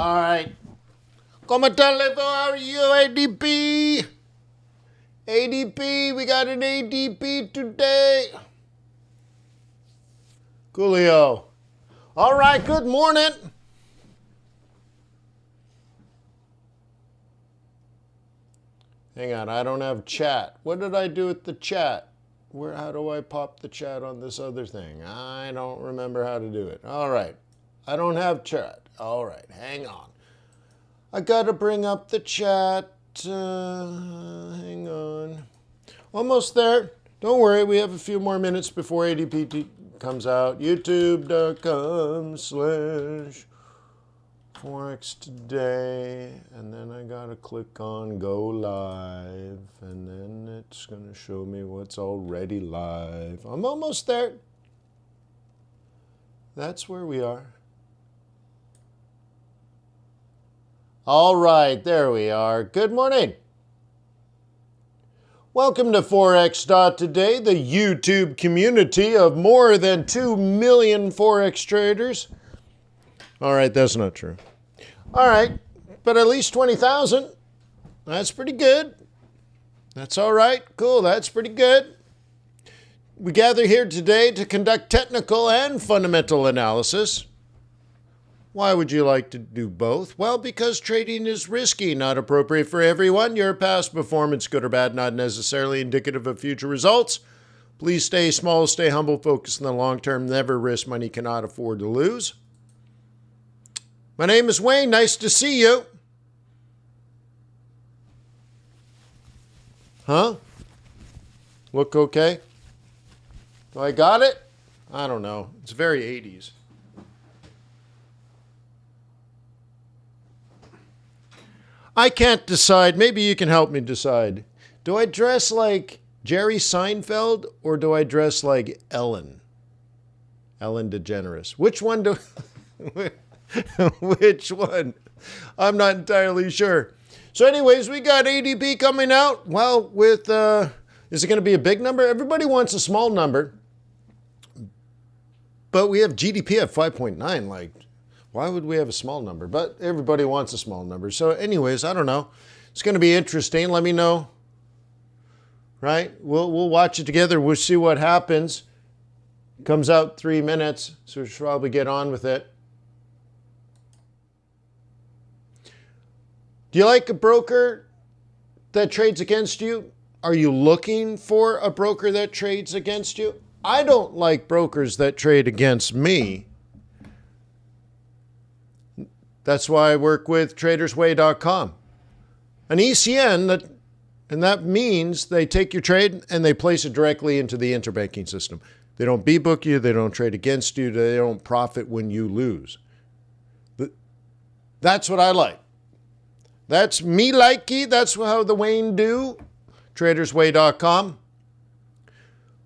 All right. ¿Cómo está, Levo? How are you, ADP? ADP, we got an ADP today. Coolio. All right, good morning. Hang on, I don't have chat. What did I do with the chat? How do I pop the chat on this other thing? I don't remember how to do it. All right, I don't have chat. All right, hang on. I gotta bring up the chat. Hang on. Almost there. Don't worry, we have a few more minutes before ADP comes out. YouTube.com/Forex.Today. And then I gotta click on go live. And then it's gonna show me what's already live. I'm almost there. That's where we are. All right, there we are. Good morning. Welcome to Forex.Today, the YouTube community of more than 2 million Forex traders. All right, that's not true. All right, but at least 20,000. That's pretty good. That's all right. Cool, that's pretty good. We gather here today to conduct technical and fundamental analysis. Why would you like to do both? Well, because trading is risky, not appropriate for everyone. Your past performance, good or bad, not necessarily indicative of future results. Please stay small, stay humble, focus on the long term, never risk money you cannot afford to lose. My name is Wayne. Nice to see you. Huh? Look okay? I got it? I don't know. It's very 80s. I can't decide. Maybe you can help me decide. Do I dress like Jerry Seinfeld or do I dress like Ellen? Ellen DeGeneres. Which one do... Which one? I'm not entirely sure. So anyways, we got ADP coming out. Well, with... is it going to be a big number? Everybody wants a small number. But we have GDP at 5.9. Like... Why would we have a small number? But everybody wants a small number. So anyways, I don't know. It's going to be interesting. Let me know. Right? We'll watch it together. We'll see what happens. It comes out 3 minutes, so we should probably get on with it. Do you like a broker that trades against you? Are you looking for a broker that trades against you? I don't like brokers that trade against me. That's why I work with tradersway.com. An ECN, and that means they take your trade and they place it directly into the interbanking system. They don't B-book you, they don't trade against you, they don't profit when you lose. That's what I like. That's me likey, that's how the Wayne do. Tradersway.com.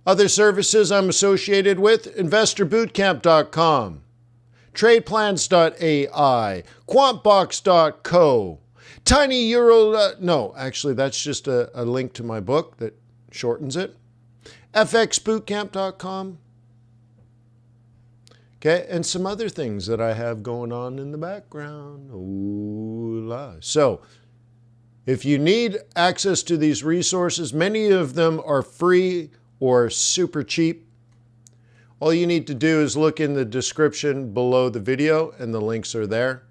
Other services I'm associated with, investorbootcamp.com. Tradeplans.ai, quantbox.co, tiny euro, no, actually that's just a link to my book that shortens it, fxbootcamp.com, okay, and some other things that I have going on in the background. Ooh la. So, if you need access to these resources, many of them are free or super cheap. All you need to do is look in the description below the video and the links are there.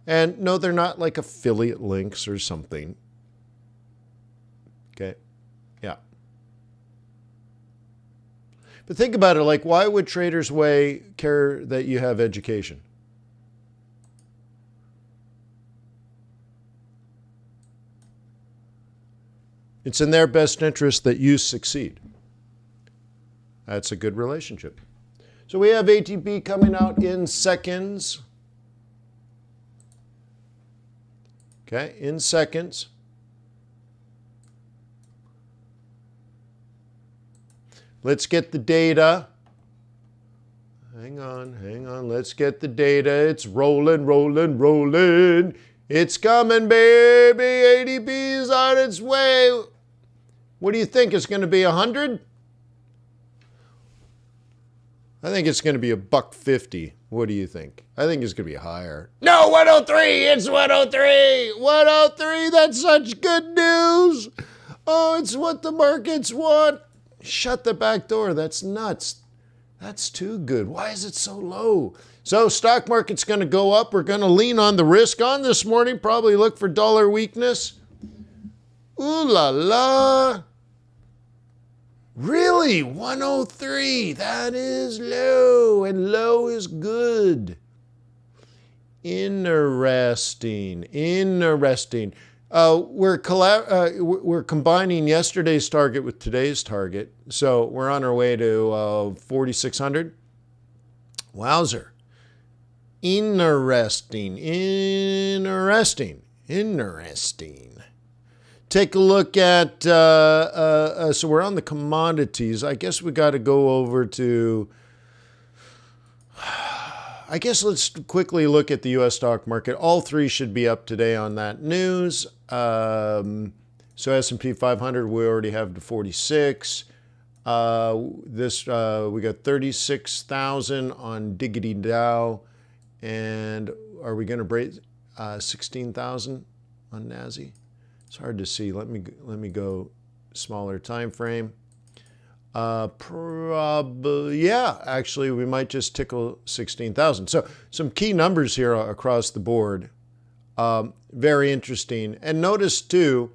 And no, they're not like affiliate links or something. Okay, yeah. But think about it, like why would Traders Way care that you have education? It's in their best interest that you succeed. That's a good relationship. So we have ATP coming out in seconds. Okay, in seconds. Let's get the data. Hang on. Let's get the data. It's rolling, rolling, rolling. It's coming, baby. ADP's on its way. What do you think? It's going to be 100? I think it's going to be $1.50. What do you think? I think it's going to be higher. No, 103. It's 103. 103. That's such good news. Oh, it's what the markets want. Shut the back door. That's nuts. That's too good. Why is it so low? So stock market's going to go up. We're going to lean on the risk on this morning. Probably look for dollar weakness. Ooh la la. Really? 103. That is low, and low is good. Interesting. Interesting. We're combining yesterday's target with today's target. So we're on our way to 4,600. Wowzer. Interesting. Take a look at, so we're on the commodities. I guess we got to go over to, I guess let's quickly look at the U.S. stock market. All three should be up today on that news. So SP 500, we already have to 46. We got 36,000 on Diggity Dow. And are we going to break 16,000 on NASI? It's hard to see. Let me go smaller time frame. Probably, yeah, actually we might just tickle 16,000. So some key numbers here across the board. Very interesting. And notice too,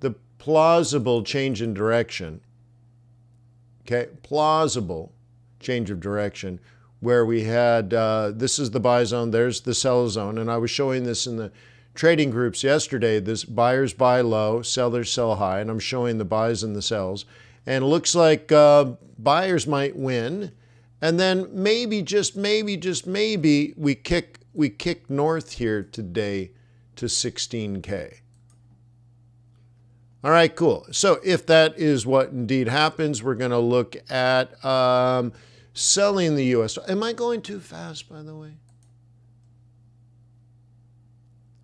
the plausible change in direction. Okay, plausible change of direction where we had, this is the buy zone, there's the sell zone. And I was showing this in the trading groups yesterday. This buyers buy low, sellers sell high, and I'm showing the buys and the sells. And it looks like buyers might win, and then maybe, just maybe, we kick north here today to 16K. All right, cool. So if that is what indeed happens, we're going to look at selling the U.S. Am I going too fast, by the way?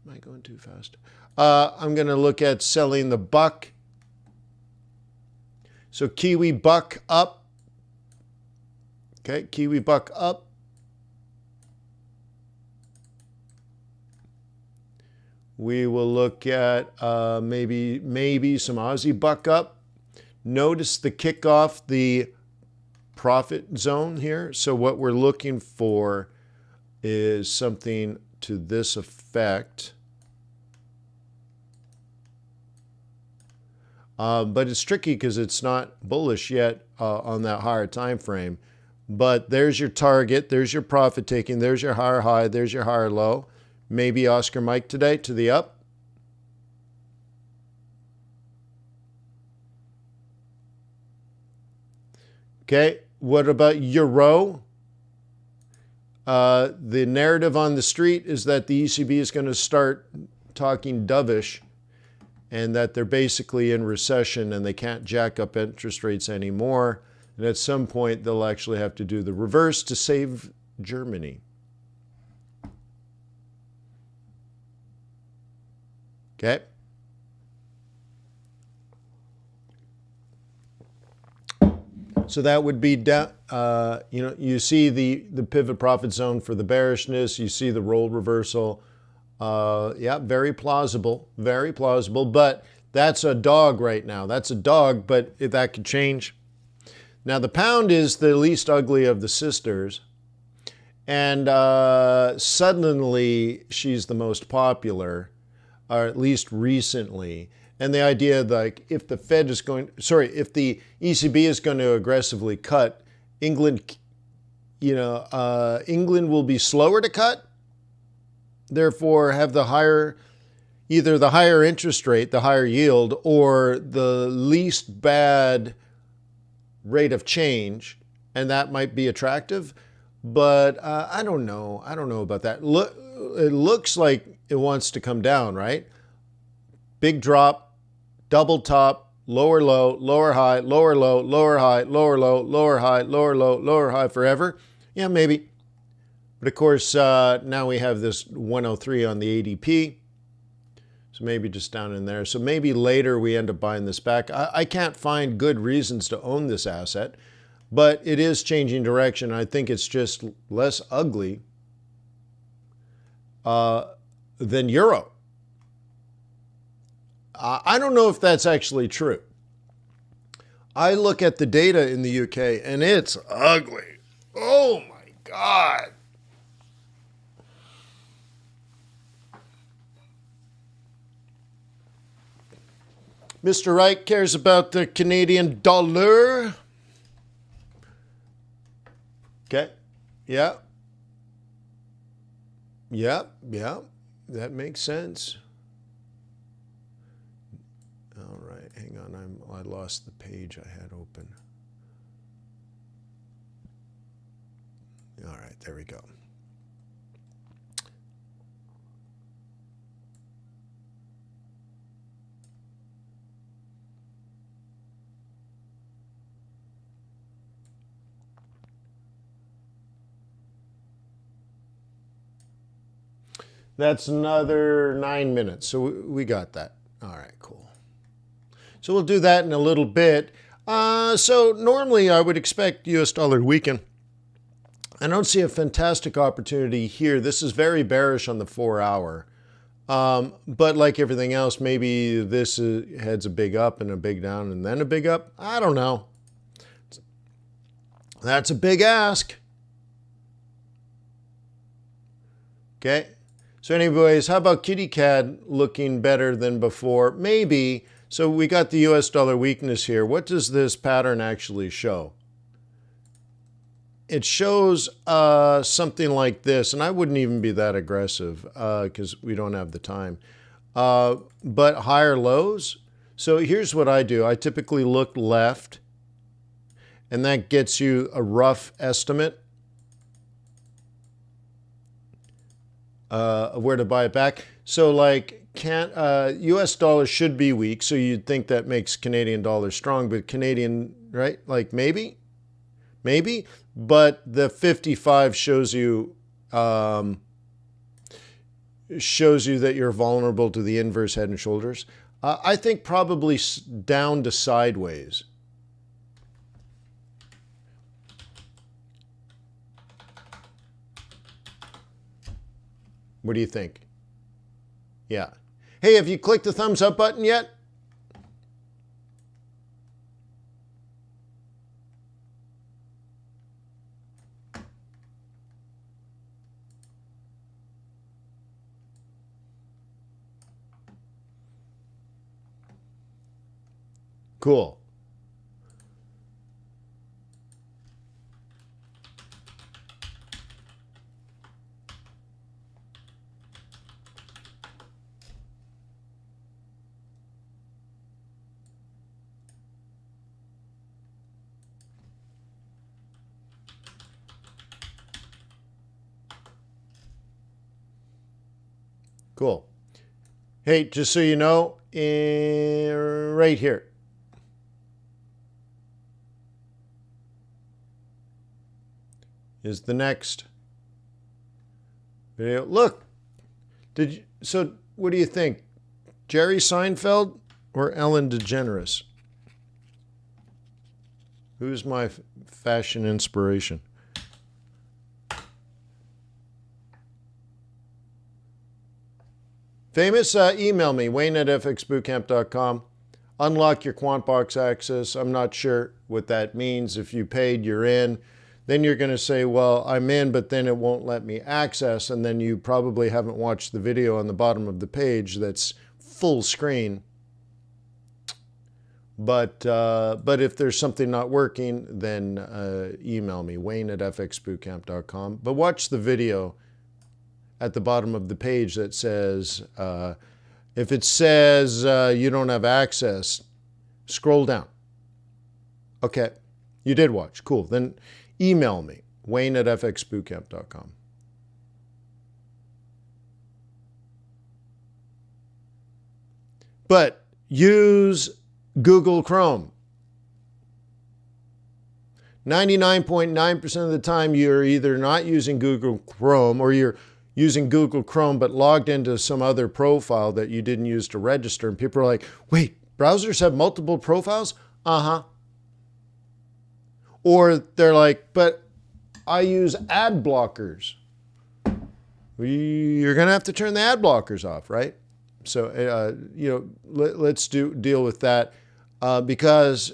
Am I going too fast? I'm going to look at selling the buck. So Kiwi buck up. Okay, Kiwi buck up. We will look at maybe some Aussie buck up. Notice the kickoff, the profit zone here. So what we're looking for is something to this effect. But it's tricky because it's not bullish yet on that higher time frame. But there's your target, there's your profit taking, there's your higher high, there's your higher low. Maybe Oscar Mike today to the up. Okay, what about euro? The narrative on the street is that the ECB is going to start talking dovish, and that they're basically in recession and they can't jack up interest rates anymore. And at some point, they'll actually have to do the reverse to save Germany. Okay. So that would be down. You see the pivot profit zone for the bearishness. You see the roll reversal. Yeah, very plausible, but that's a dog right now. That's a dog, but if that could change. Now, the pound is the least ugly of the sisters, and suddenly she's the most popular, or at least recently. And the idea that if the if the ECB is going to aggressively cut, England will be slower to cut. Therefore, have either the higher interest rate, the higher yield, or the least bad rate of change, and that might be attractive. But I don't know. I don't know about that. It looks like it wants to come down, right? Big drop, double top, lower low, lower high, lower low, lower high, lower low, lower high, lower low, lower high forever. Yeah, maybe. But of course, now we have this 103 on the ADP. So maybe just down in there. So maybe later we end up buying this back. I can't find good reasons to own this asset. but it is changing direction. I think it's just less ugly than euro. I don't know if that's actually true. I look at the data in the UK and it's ugly. Oh my God. Mr. Wright cares about the Canadian dollar. Okay. Yeah. Yeah. Yeah. That makes sense. All right. Hang on. I lost the page I had open. All right. There we go. That's another 9 minutes. So we got that. All right, cool. So we'll do that in a little bit. So normally I would expect US dollar weaken. I don't see a fantastic opportunity here. This is very bearish on the 4 hour. But like everything else, maybe this heads a big up and a big down and then a big up. I don't know. That's a big ask. Okay. So anyways, how about Kitty Cat looking better than before? Maybe. So we got the US dollar weakness here. What does this pattern actually show? It shows something like this, and I wouldn't even be that aggressive because we don't have the time. But higher lows. So here's what I do. I typically look left, and that gets you a rough estimate of where to buy it back. So like US dollar should be weak, so you'd think that makes Canadian dollar strong, but Canadian, right? Like maybe, but the 55 shows you that you're vulnerable to the inverse head and shoulders. I think probably down to sideways. What do you think? Yeah. Hey, have you clicked the thumbs up button yet? Cool. Cool. Hey, just so you know, right here. Is the next video. Look, so what do you think? Jerry Seinfeld or Ellen DeGeneres? Who's my fashion inspiration? Famous, email me, wayne@fxbootcamp.com. Unlock your QuantBox access. I'm not sure what that means. If you paid, you're in. Then you're going to say, well, I'm in, but then it won't let me access. And then you probably haven't watched the video on the bottom of the page that's full screen. But if there's something not working, then email me, wayne@fxbootcamp.com. But watch the video at the bottom of the page that says, if it says you don't have access, scroll down. Okay, you did watch. Cool. Then email me, wayne@fxbootcamp.com. But use Google Chrome. 99.9% of the time, you're either not using Google Chrome or you're using Google Chrome but logged into some other profile that you didn't use to register. And people are like, wait, browsers have multiple profiles? Uh-huh. Or they're like, but I use ad blockers. You're going to have to turn the ad blockers off, right? So, let's deal with that because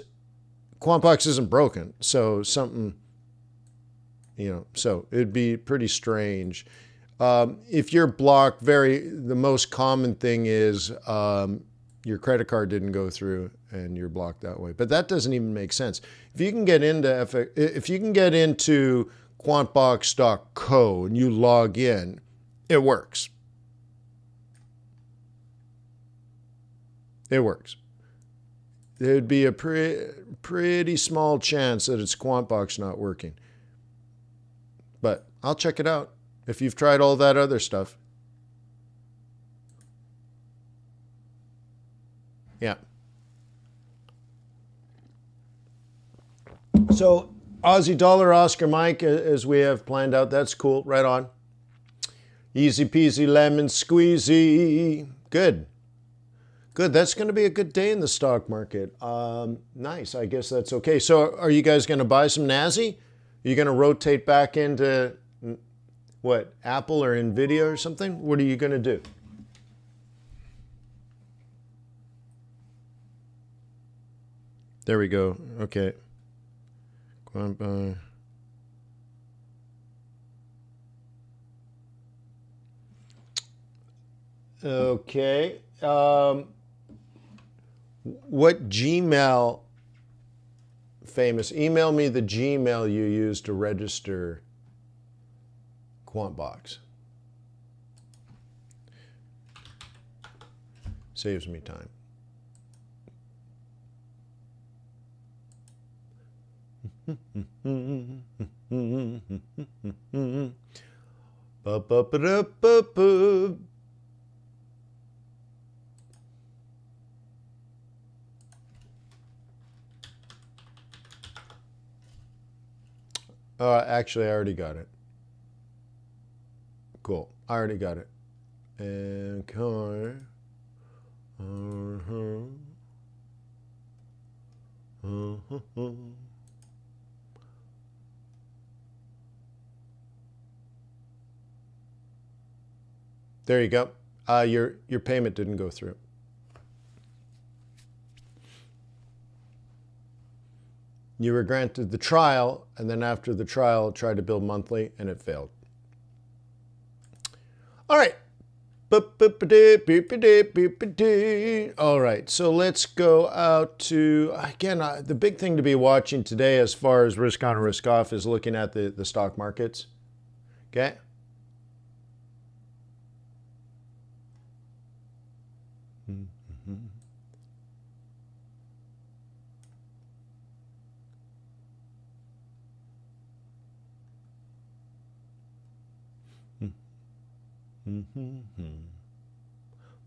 QuantBox isn't broken. So something, so it'd be pretty strange. If you're blocked, the most common thing is your credit card didn't go through and you're blocked that way. But that doesn't even make sense. If you can get into quantbox.co and you log in, it works. It works. There'd be a pretty small chance that it's QuantBox not working. But I'll check it out if you've tried all that other stuff. Yeah. So Aussie dollar, Oscar Mike, as we have planned out, that's cool. Right on. Easy peasy lemon squeezy. Good. Good. That's going to be a good day in the stock market. Nice. I guess that's okay. So are you guys going to buy some NASI? Are you going to rotate back into what, Apple or Nvidia or something? What are you going to do? There we go. Okay. Okay. What Gmail famous? Email me the Gmail you use to register QuantBox. Saves me time. Actually, I already got it. Cool. I already got it. And car. There you go. Your payment didn't go through. You were granted the trial, and then after the trial, tried to bill monthly, and it failed. All right. All right, so let's go out to, again, the big thing to be watching today as far as risk on, risk off is looking at the stock markets. Okay.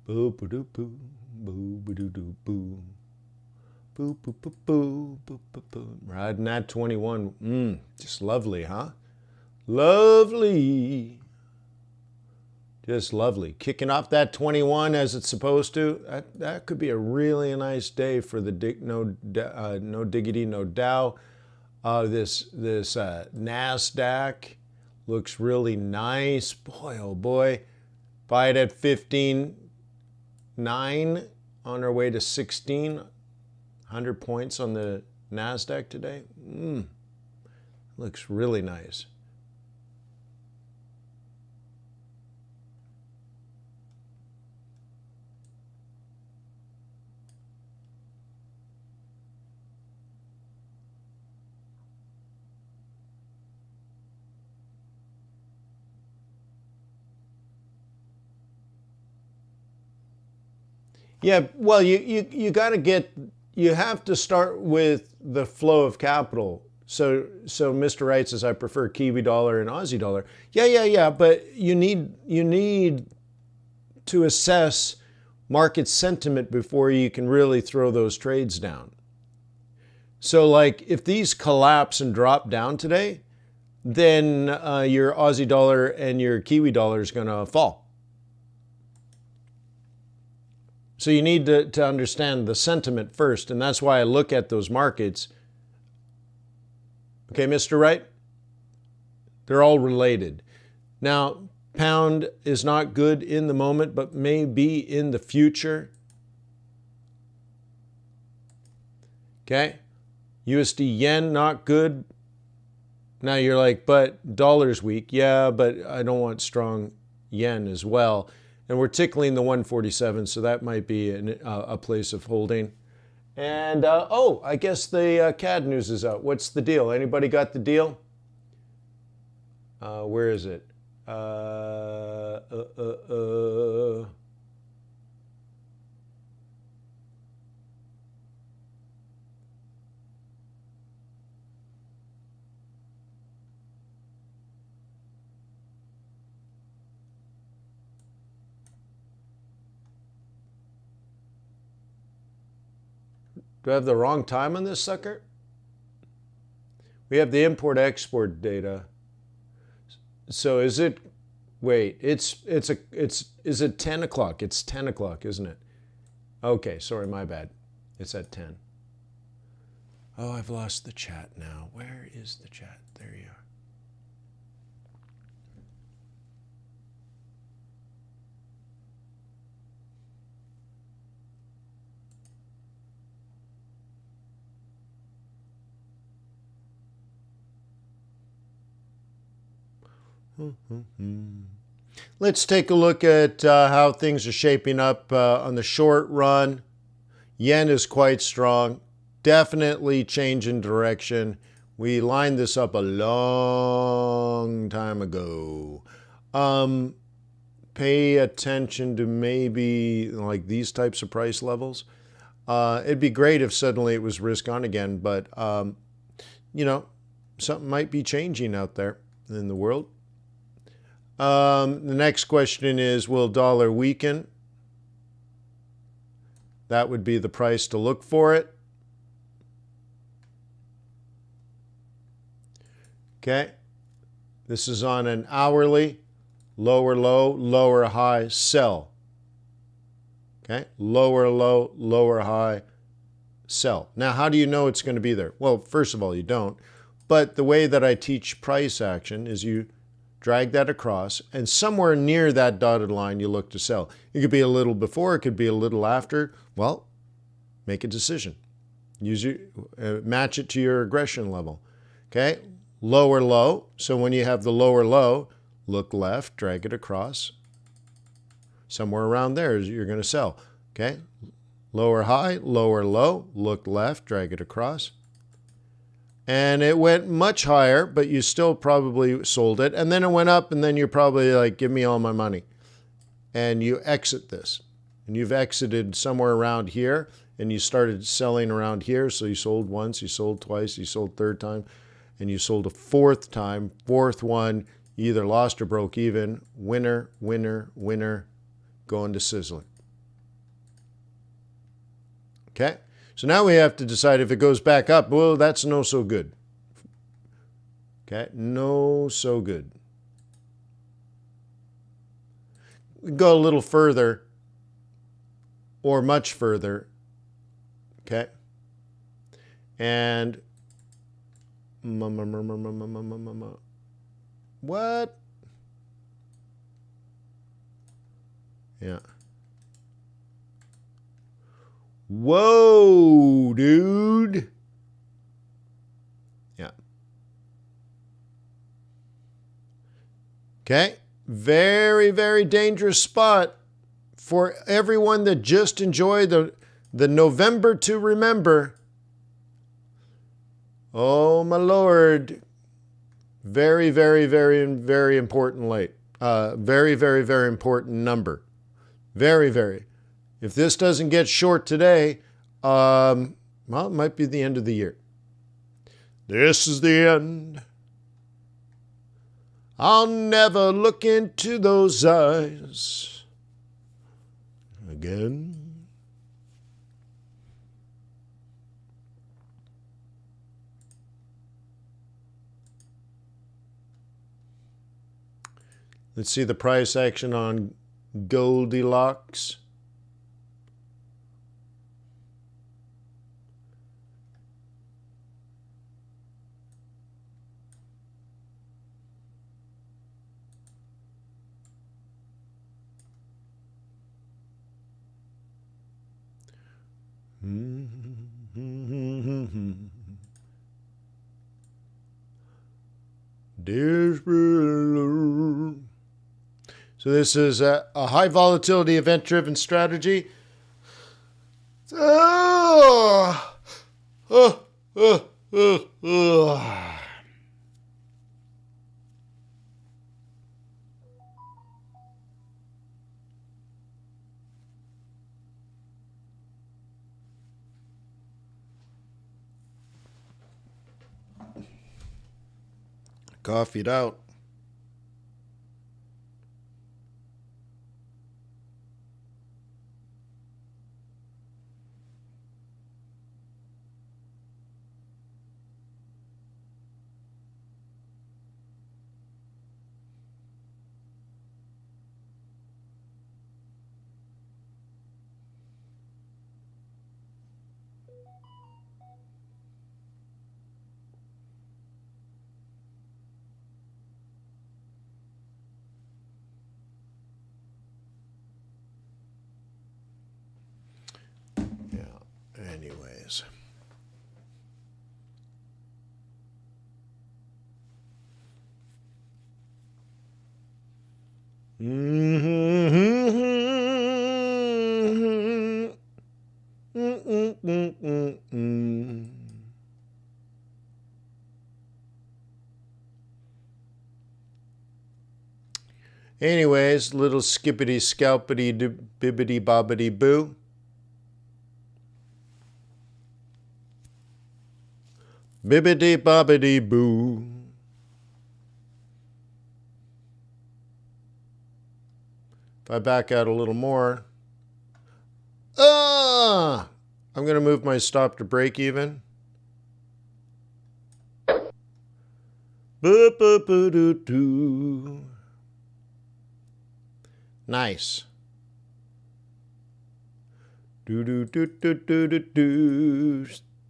Boo boo doo boo boo boo doo doo boo boo boo boo boo boo boo boo. Riding that 21, just lovely, huh? Lovely, just lovely. Kicking off that 21 as it's supposed to. That could be a really nice day for the no diggity, no Dow. This Nasdaq looks really nice. Boy, oh boy. Buy it at 15.9 on our way to 1,600 points on the Nasdaq today. Looks really nice. Yeah, well, you got to you have to start with the flow of capital. So Mr. Wright says, I prefer Kiwi dollar and Aussie dollar. Yeah, but you need to assess market sentiment before you can really throw those trades down. So like if these collapse and drop down today, then your Aussie dollar and your Kiwi dollar is going to fall. So you need to understand the sentiment first, and that's why I look at those markets Okay, Mr. Wright? They're all related. Now, pound is not good in the moment, but may be in the future. Okay? USD yen, not good. Now you're like, but dollar's weak. Yeah, but I don't want strong yen as well. And we're tickling the 147, so that might be a place of holding. And, oh, I guess the CAD news is out. What's the deal? Anybody got the deal? Where is it? Do I have the wrong time on this sucker? We have the import-export data. So is it, wait, is it 10 o'clock? It's 10 o'clock, isn't it? Okay, sorry, my bad. It's at 10. Oh, I've lost the chat now. Where is the chat? There you are. Let's take a look at how things are shaping up on the short run. Yen is quite strong. Definitely changing direction. We lined this up a long time ago. Pay attention to maybe like these types of price levels. It'd be great if suddenly it was risk on again, but you know, something might be changing out there in the world. The next question is, will dollar weaken? That would be the price to look for it. Okay. This is on an hourly. Lower low, lower high, sell. Okay. Lower low, lower high, sell. Now, how do you know it's going to be there? Well, first of all, you don't. But the way that I teach price action is you drag that across, and somewhere near that dotted line, you look to sell. It could be a little before, it could be a little after. Well, make a decision. Use your, match it to your aggression level. Okay, lower low. So when you have the lower low, look left, drag it across. Somewhere around there you're going to sell. Okay, lower high, lower low, look left, drag it across. And it went much higher, but you still probably sold it. And then it went up, and then you're probably like, give me all my money. And you exit this. And you've exited somewhere around here, and you started selling around here. So you sold once, you sold twice, you sold third time, and you sold a fourth time. Fourth one, you either lost or broke even. Winner, winner, winner, going to sizzling. Okay? So now we have to decide if it goes back up. Well, that's no so good. Okay, no so good. We go a little further or much further. Okay. And what? Yeah. Whoa, dude. Yeah. Okay. Very, very dangerous spot for everyone that just enjoyed the November to remember. Oh, my Lord. Very, very, very, very important late. Very, very, very important number. Very, very. If this doesn't get short today, well, it might be the end of the year. This is the end. I'll never look into those eyes again. Let's see the price action on Goldilocks. So this is a high volatility event driven strategy. Coffeeed out. Anyways. Anyways, little skippity scalpity bibbity bobbity boo. Bibbidi bobbidi boo. If I back out a little more, I'm going to move my stop to break even. Nice.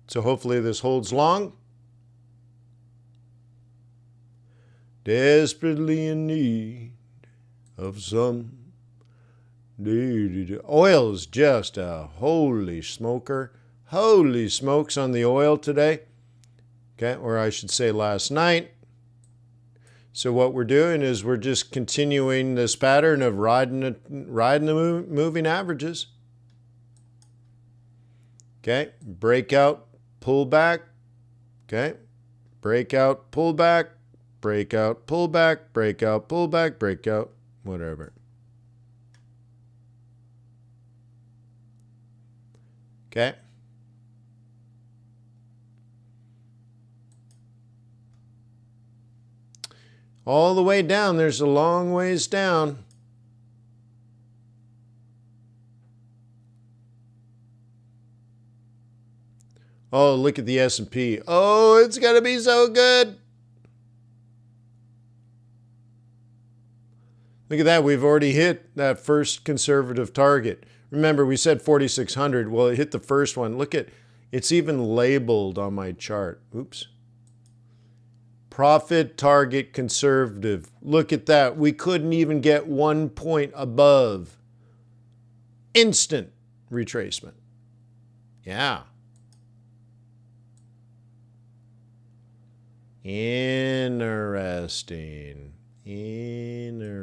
So hopefully this holds long. Desperately in need of some. Oil is just a holy smoker. Holy smokes on the oil today. Okay, or I should say last night. So what we're doing is we're just continuing this pattern of riding the moving averages. Okay, breakout, pullback. Okay, breakout, pullback, breakout, pullback, breakout, pullback, breakout, whatever. Okay. All the way down, there's a long ways down. Oh, look at the S&P. Oh, it's going to be so good. Look at that. We've already hit that first conservative target. Remember, we said 4,600. Well, it hit the first one. Look at, it's even labeled on my chart. Oops. Profit target conservative. Look at that. We couldn't even get 1 point above. Instant retracement. Yeah. Interesting. Interesting.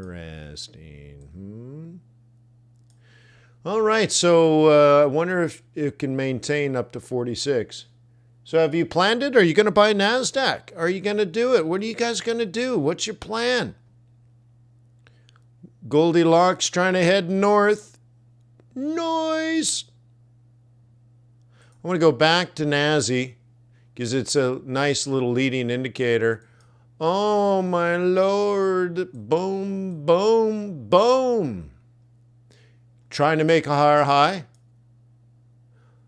All right, so I wonder if it can maintain up to 46. So have you planned it? Are you going to buy NASDAQ? Are you going to do it? What are you guys going to do? What's your plan? Goldilocks trying to head north. Nice. I want to go back to NASI because it's a nice little leading indicator. Oh, my Lord. Boom, boom, boom. Trying to make a higher high.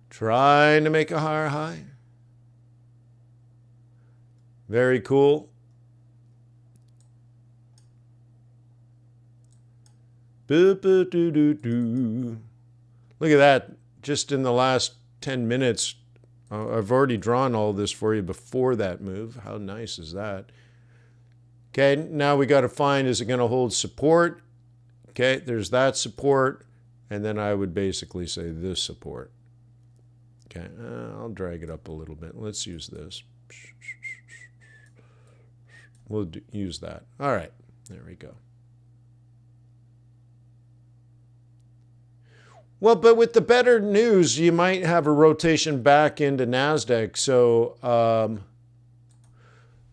Trying to make a higher high. Very cool. Look at that. Just in the last 10 minutes, I've already drawn all this for you before that move. How nice is that? Okay, now we got to find, is it going to hold support? Okay, there's that support. And then I would basically say this support. Okay, I'll drag it up a little bit. Let's use this. We'll use that. All right, there we go. Well, but with the better news, you might have a rotation back into NASDAQ. So,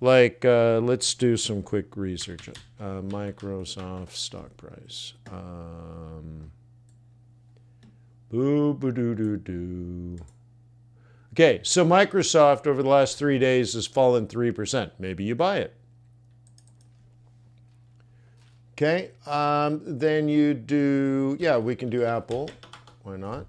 let's do some quick research. Microsoft stock price. Okay, so Microsoft over the last 3 days has fallen 3%. Maybe you buy it. Okay, then you do, yeah, we can do Apple. Why not?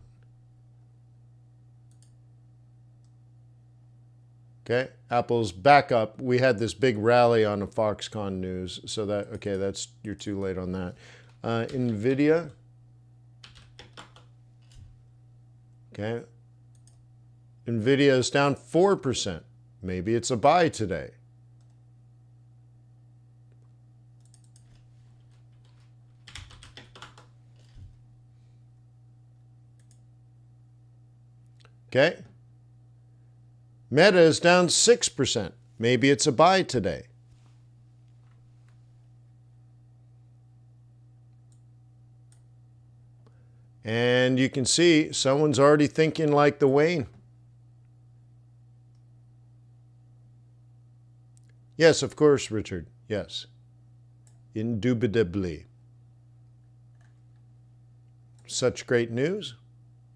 Okay, Apple's back up. We had this big rally on the Foxconn news, so that, okay, that's, you're too late on that. NVIDIA. Okay. NVIDIA is down 4%. Maybe it's a buy today. Okay. Meta is down 6%. Maybe it's a buy today. And you can see someone's already thinking like the Wayne. Yes, of course, Richard. Yes. Indubitably. Such great news.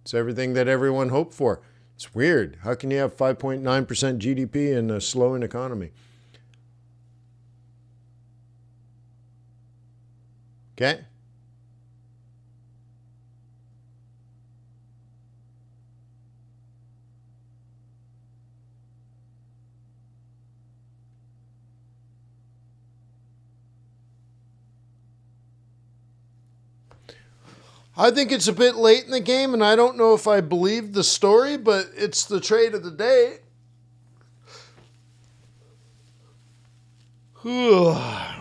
It's everything that everyone hoped for. It's weird. How can you have 5.9% GDP in a slowing economy? Okay. I think it's a bit late in the game, and I don't know if I believe the story, but it's the trade of the day. Oh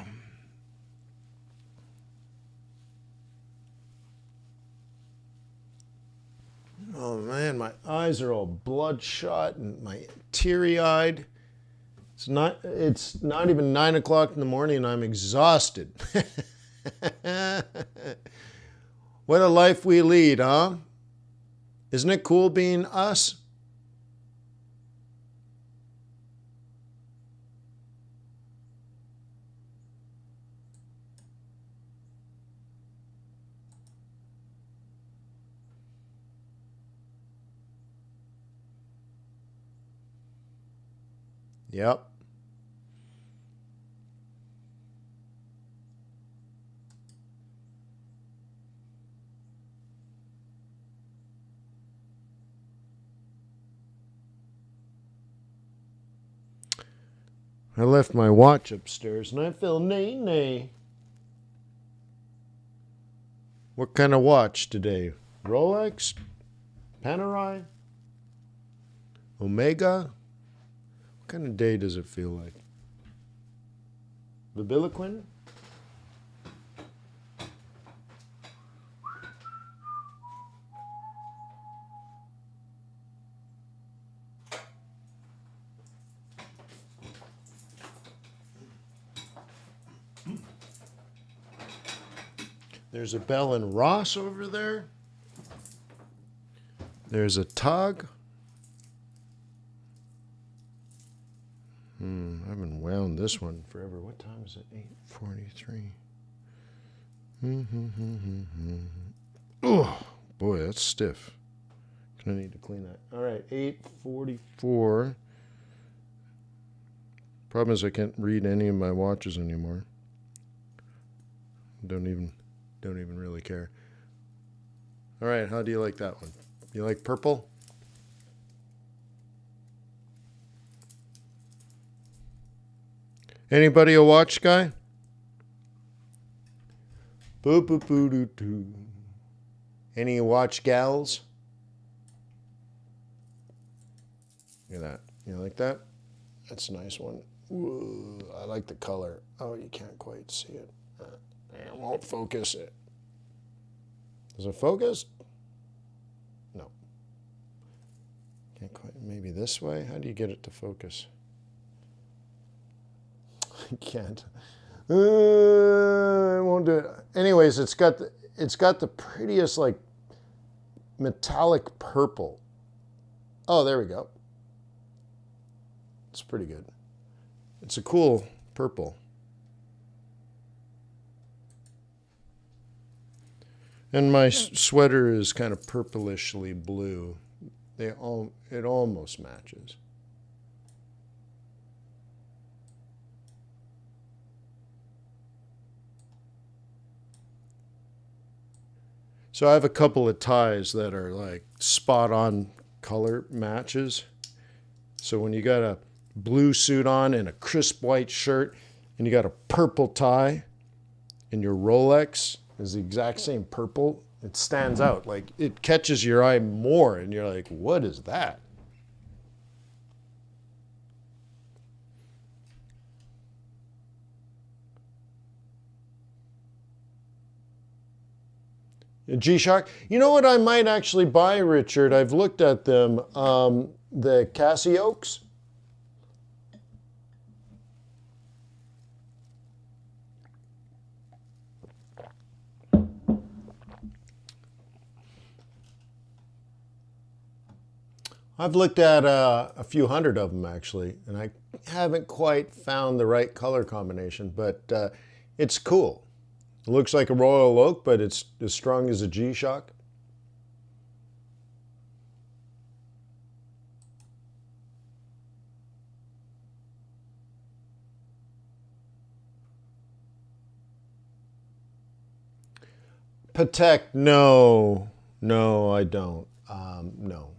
man, my eyes are all bloodshot and my teary-eyed. It's not even 9 o'clock in the morning and I'm exhausted. What a life we lead, huh? Isn't it cool being us? Yep. I left my watch upstairs and I feel nay-nay. What kind of watch today? Rolex? Panerai? Omega? What kind of day does it feel like? Bibiliquin? There's a Bell and Ross over there. There's a Tug. I haven't wound this one forever. What time is it? 8:43. Oh, boy, that's stiff. Gonna need to clean that. All right, 8:44. Problem is I can't read any of my watches anymore. Don't even really care. All right, how do you like that one? You like purple? Anybody a watch guy? Boo boo boo doo doo. Any watch gals? Look at that. You like that? That's a nice one. Ooh, I like the color. Oh, you can't quite see it. It won't focus it. Is it focused? No. maybe this way. How do you get it to focus? I can't. I won't do it. Anyways, it's got the prettiest like metallic purple. Oh, there we go. It's pretty good. It's a cool purple. And my sweater is kind of purplishly blue. It almost matches. So I have a couple of ties that are like spot on color matches. So when you got a blue suit on and a crisp white shirt and you got a purple tie and your Rolex is the exact same purple, it stands out. Like it catches your eye more and you're like, what is that? A G-Shock. You know what I might actually buy, Richard? I've looked at them. The Casiokes. I've looked at a few hundred of them actually, and I haven't quite found the right color combination, but it's cool. It looks like a Royal Oak, but it's as strong as a G-Shock. Patek, no, I don't. No.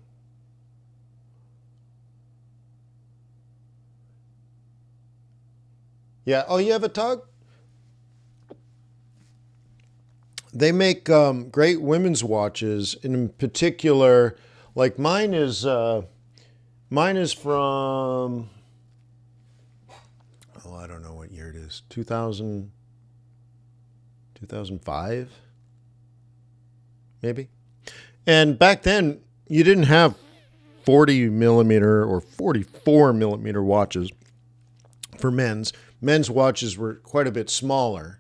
Yeah. Oh, you have a Tug? They make great women's watches. In particular, like mine is from, oh, I don't know what year it is, 2000, 2005, maybe. And back then, you didn't have 40 millimeter or 44 millimeter watches for men's. Men's watches were quite a bit smaller.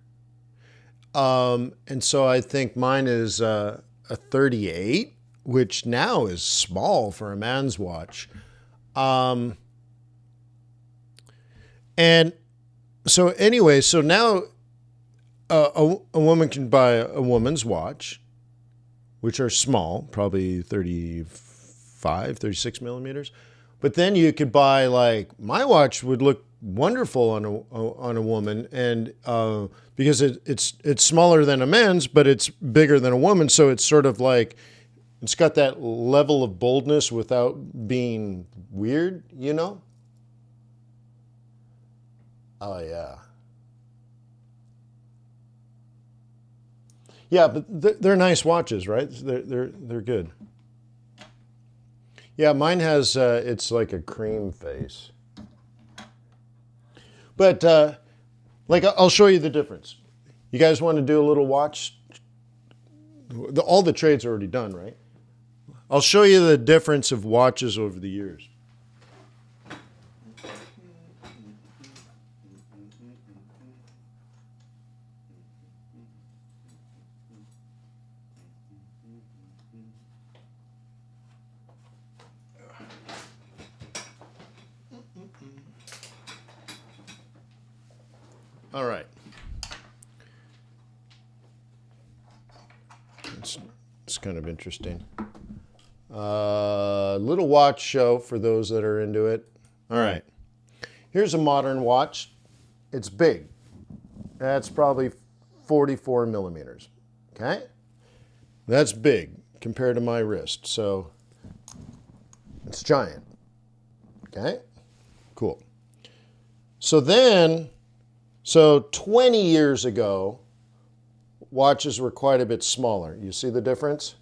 And so I think mine is a 38, which now is small for a man's watch. And so anyway, so now a woman can buy a woman's watch, which are small, probably 35, 36 millimeters. But then you could buy, like, my watch would look wonderful on a woman, and because it's smaller than a men's, but it's bigger than a woman, so it's sort of like it's got that level of boldness without being weird, you know? Oh yeah. Yeah, but they're nice watches, right? They're good. Yeah, mine has it's like a cream face. But like I'll show you the difference. You guys want to do a little watch? All the trades are already done, right? I'll show you the difference of watches over the years. All right. It's kind of interesting. Little watch show for those that are into it. All right. Here's a modern watch. It's big. That's probably 44 millimeters. Okay? That's big compared to my wrist. So it's giant. Okay? Cool. So 20 years ago, watches were quite a bit smaller. You see the difference?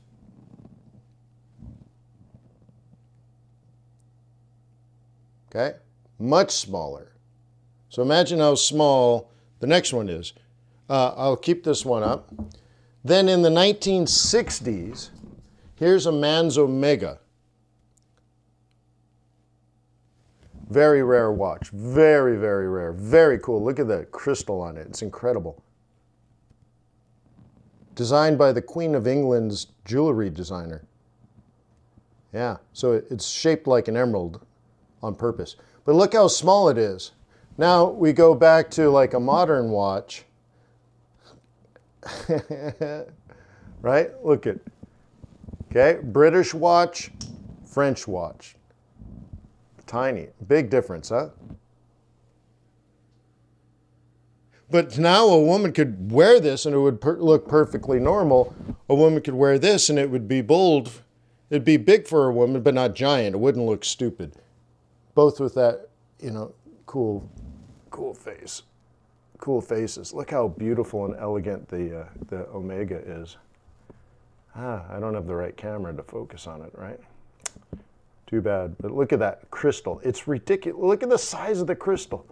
Okay? Much smaller. So imagine how small the next one is. I'll keep this one up. Then in the 1960s, here's a Man's Omega. Very rare watch. Very, very rare. Very cool. Look at the crystal on it. It's incredible. Designed by the Queen of England's jewelry designer. Yeah, so it's shaped like an emerald on purpose. But look how small it is. Now we go back to like a modern watch. Right? Look at. Okay, British watch, French watch. Tiny. Big difference, huh? But now a woman could wear this and it would look perfectly normal. A woman could wear this and it would be bold. It'd be big for a woman, but not giant. It wouldn't look stupid. Both with that, you know, cool face. Cool faces. Look how beautiful and elegant the Omega is. I don't have the right camera to focus on it, right? Too bad. But look at that crystal. It's ridiculous. Look at the size of the crystal.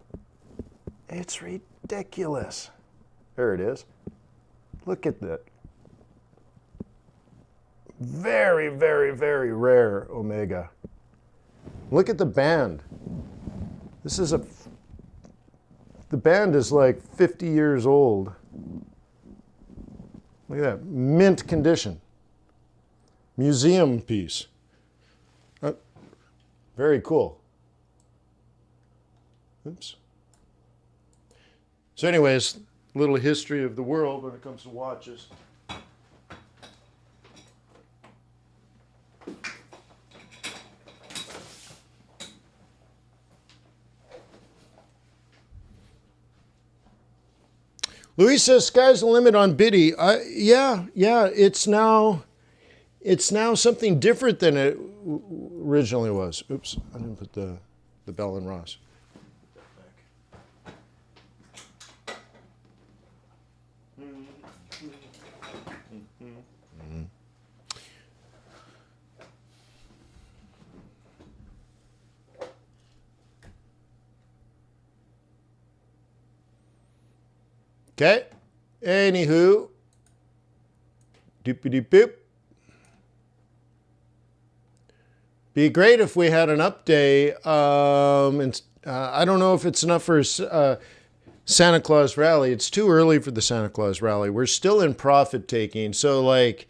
It's ridiculous. There it is. Look at that. Very, very, very rare Omega. Look at the band. The band is like 50 years old. Look at that, mint condition. Museum piece. Very cool. Oops. So anyways, a little history of the world when it comes to watches. Louis says, sky's the limit on Biddy. Yeah, it's now something different than it originally was. Oops, I didn't put the Bell and Ross. Okay, anywho, doop-a-doop-boop. Be great if we had an update. I don't know if it's enough for Santa Claus rally. It's too early for the Santa Claus rally. We're still in profit taking. So like,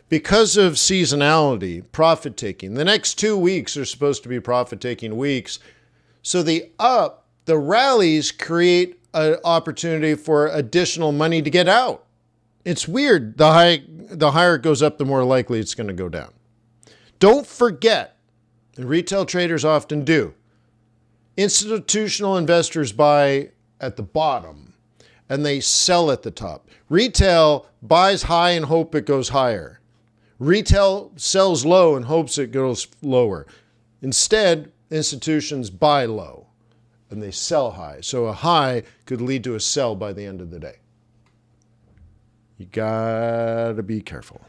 because of seasonality, profit taking. The next 2 weeks are supposed to be profit taking weeks. So the rallies create an opportunity for additional money to get out. It's weird. The higher it goes up, the more likely it's going to go down. Don't forget, and retail traders often do, institutional investors buy at the bottom and they sell at the top. Retail buys high and hope it goes higher. Retail sells low and hopes it goes lower. Instead, institutions buy low and they sell high. So a high could lead to a sell by the end of the day. You gotta be careful.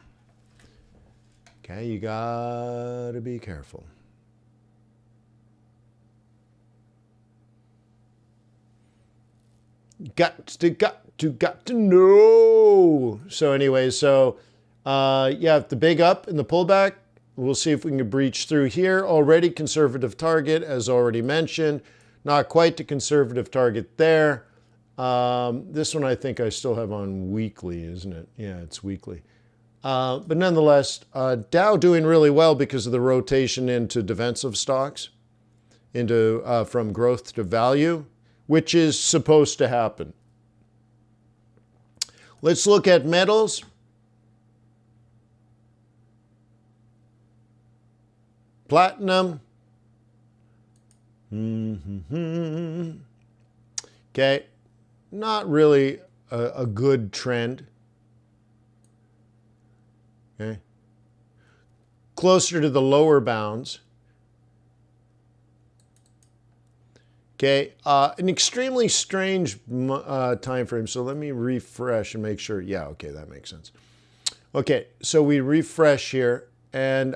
Okay, you gotta be careful. Got to know. So anyway, yeah, the big up and the pullback, we'll see if we can breach through here. Already conservative target, as already mentioned. Not quite the conservative target there. This one I think I still have on weekly, isn't it? Yeah, it's weekly. But nonetheless, Dow doing really well because of the rotation into defensive stocks, into from growth to value, which is supposed to happen. Let's look at metals. Platinum. Okay, not really a good trend. Okay, closer to the lower bounds. Okay, an extremely strange time frame. So let me refresh and make sure. Yeah, okay, that makes sense. Okay, so we refresh here, and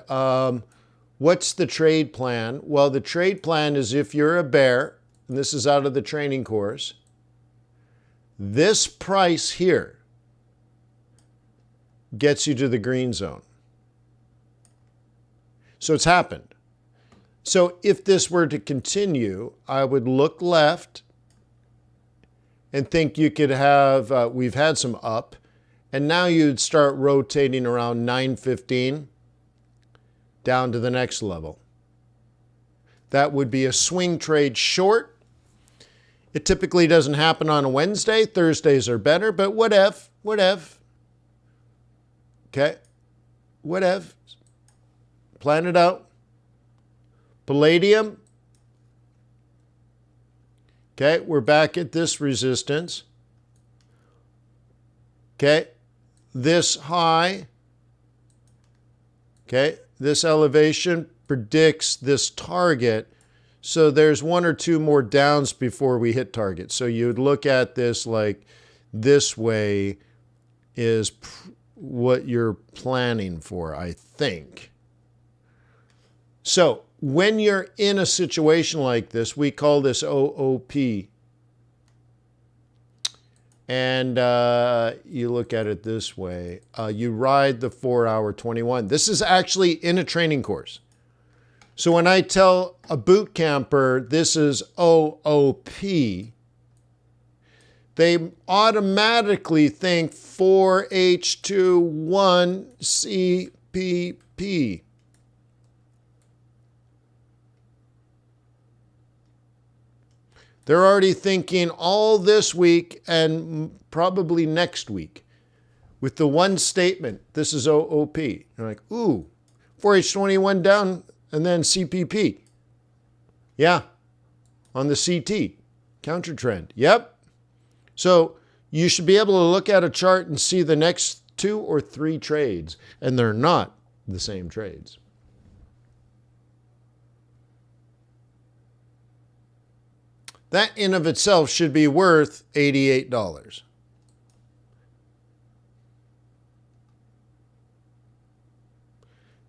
what's the trade plan? Well, the trade plan is if you're a bear, and this is out of the training course, this price here gets you to the green zone. So it's happened. So if this were to continue, I would look left and think you could have, we've had some up, and now you'd start rotating around 915 down to the next level. That would be a swing trade short. It typically doesn't happen on a Wednesday. Thursdays are better, but whatever. Okay, whatever. Plan it out. Palladium. Okay, we're back at this resistance. Okay, this high. Okay, this elevation predicts this target. So there's one or two more downs before we hit target. So you'd look at this like this way is what you're planning for, I think. So when you're in a situation like this, we call this OOP. And you look at it this way. You ride the 4-hour 21. This is actually in a training course. So when I tell a boot camper this is OOP, they automatically think 4H21CPP. They're already thinking all this week and probably next week with the one statement, this is OOP. You're like, ooh, 4H21 down and then CPP. Yeah, on the CT, counter trend. Yep. So you should be able to look at a chart and see the next 2 or 3 trades, and they're not the same trades. That in of itself should be worth $88.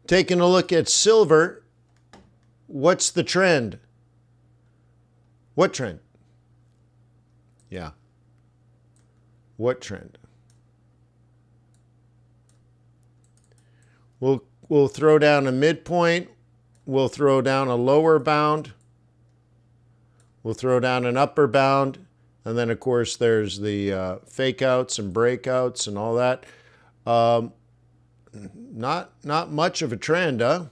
Taking a look at silver, what's the trend? What trend? Yeah. What trend? We'll throw down a midpoint. We'll throw down a lower bound. We'll throw down an upper bound. And then, of course, there's the fake outs and breakouts and all that. Not much of a trend, huh?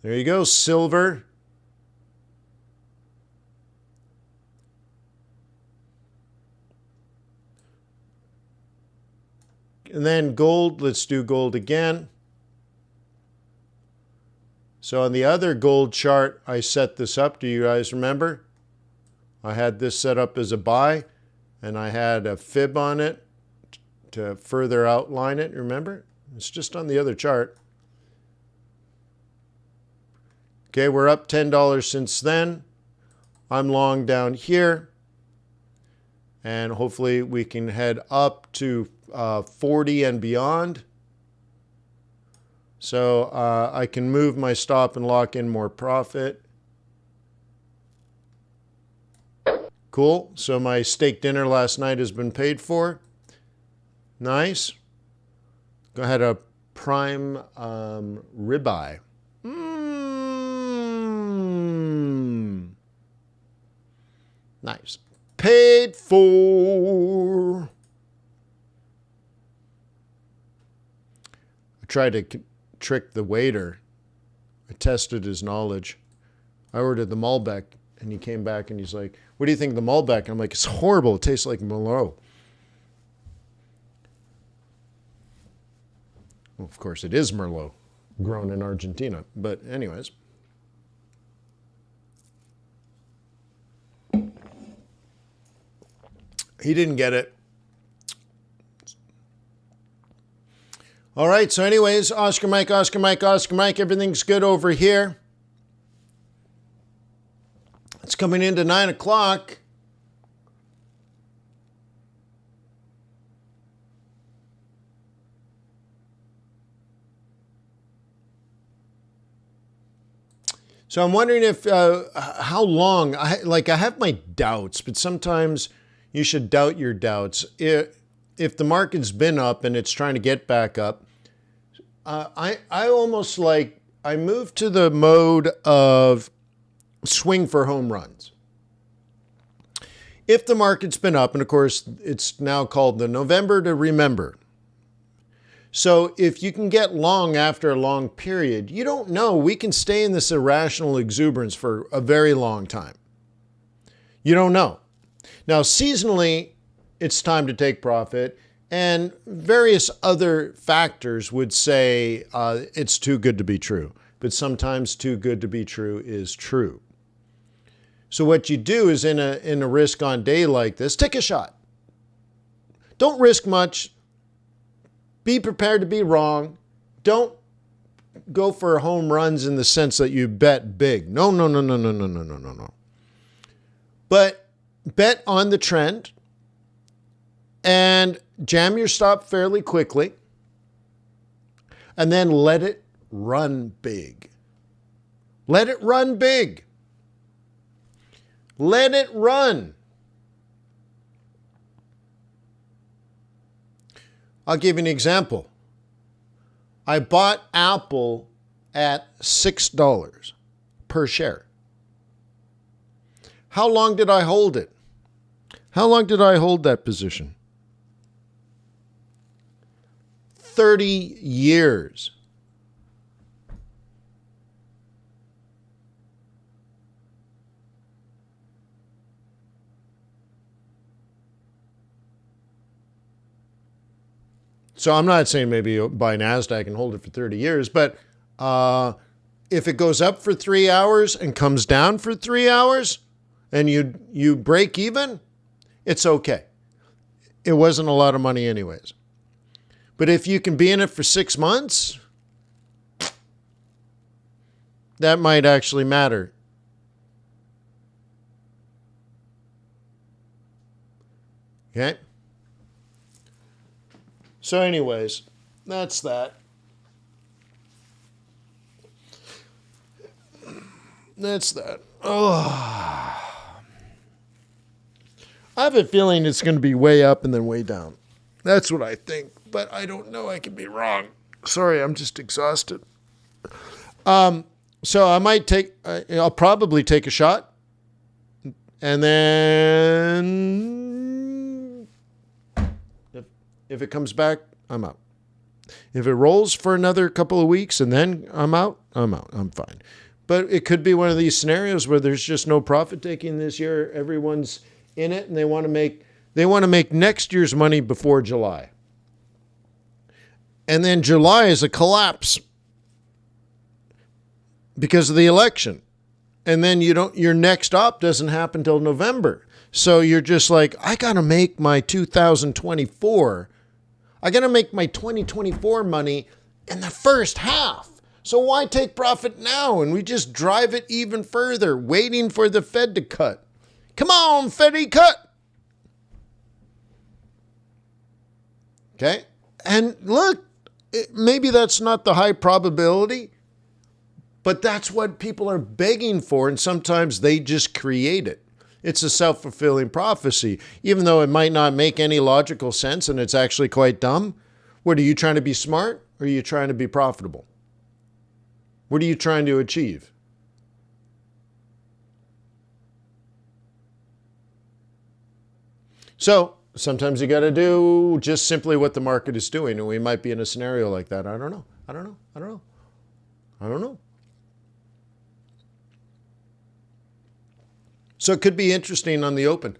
There you go, silver. And then gold, let's do gold again. So on the other gold chart, I set this up. Do you guys remember? I had this set up as a buy, and I had a fib on it to further outline it. Remember? It's just on the other chart. Okay, we're up $10 since then. I'm long down here. And hopefully we can head up to 40 and beyond. So I can move my stop and lock in more profit. Cool. So my steak dinner last night has been paid for. Nice. Go ahead, a prime ribeye. Nice. Paid for. I tried to trick the waiter. I tested his knowledge. I ordered the Malbec, and he came back and he's like, "What do you think of the Malbec?" And I'm like, "It's horrible. It tastes like Merlot." Well, of course, it is Merlot, grown in Argentina. But anyways. He didn't get it. All right, so anyways, Oscar Mike, Oscar Mike, Oscar Mike, everything's good over here. It's coming into 9 o'clock. So I'm wondering if, how long, I have my doubts, but sometimes, you should doubt your doubts. If the market's been up and it's trying to get back up, I almost like, I moved to the mode of swing for home runs. If the market's been up, and of course it's now called the November to remember. So if you can get long after a long period, you don't know. We can stay in this irrational exuberance for a very long time. You don't know. Now, seasonally, it's time to take profit, and various other factors would say it's too good to be true. But sometimes too good to be true is true. So what you do is in a risk-on day like this, take a shot. Don't risk much. Be prepared to be wrong. Don't go for home runs in the sense that you bet big. No. But bet on the trend and jam your stop fairly quickly and then let it run big. Let it run big. Let it run. I'll give you an example. I bought Apple at $6 per share. How long did I hold it? How long did I hold that position? 30 years. So I'm not saying maybe buy NASDAQ and hold it for 30 years, but if it goes up for 3 hours and comes down for 3 hours and you break even, it's okay. It wasn't a lot of money anyways. But if you can be in it for 6 months, that might actually matter. Okay? So anyways, that's that. That's that. Oh. I have a feeling it's going to be way up and then way down. That's what I think, but I don't know. I could be wrong. Sorry, I'm just exhausted. So I might I'll probably take a shot. And then if it comes back, I'm out. If it rolls for another couple of weeks and then I'm out, I'm fine. But it could be one of these scenarios where there's just no profit taking this year. Everyone's in it and they want to make next year's money before July. And then July is a collapse because of the election. And then your next op doesn't happen till November. So you're just like, I got to make my 2024. I got to make my 2024 money in the first half. So why take profit now? And we just drive it even further, waiting for the Fed to cut. Come on, Feddy, cut. Okay. And look, maybe that's not the high probability, but that's what people are begging for. And sometimes they just create it. It's a self-fulfilling prophecy, even though it might not make any logical sense and it's actually quite dumb. What, are you trying to be smart or are you trying to be profitable? What are you trying to achieve? So sometimes you got to do just simply what the market is doing, and we might be in a scenario like that. I don't know. So it could be interesting on the open.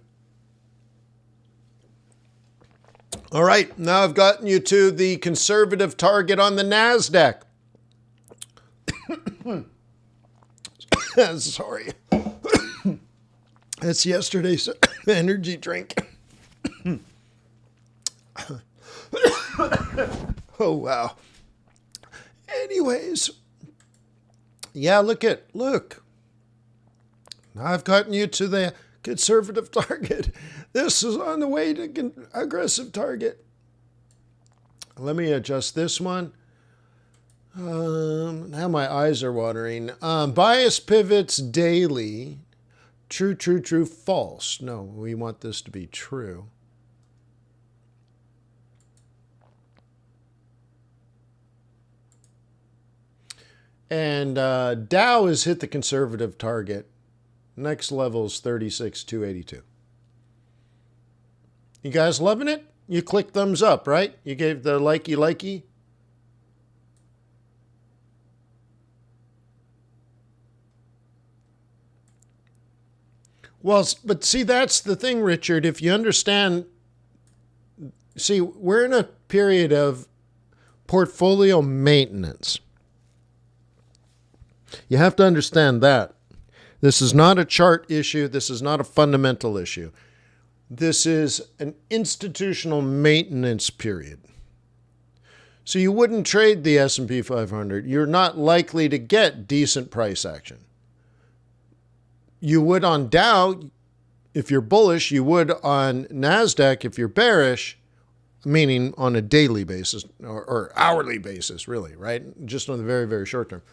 All right, now I've gotten you to the conservative target on the NASDAQ. Sorry. That's yesterday's energy drink. Oh, wow. Anyways. Yeah, look. I've gotten you to the conservative target. This is on the way to aggressive target. Let me adjust this one. Now my eyes are watering. Bias pivots daily True, true, true, false. No, we want this to be true. And Dow has hit the conservative target. Next level is 36,282. You guys loving it? You click thumbs up, right? You gave the likey. Well, but see, that's the thing, Richard. If you understand, see, we're in a period of portfolio maintenance. You have to understand that. This is not a chart issue. This is not a fundamental issue. This is an institutional maintenance period. So you wouldn't trade the S&P 500. You're not likely to get decent price action. You would on Dow if you're bullish. You would on NASDAQ if you're bearish, meaning on a daily basis or hourly basis, really, right? Just on the very, very short term.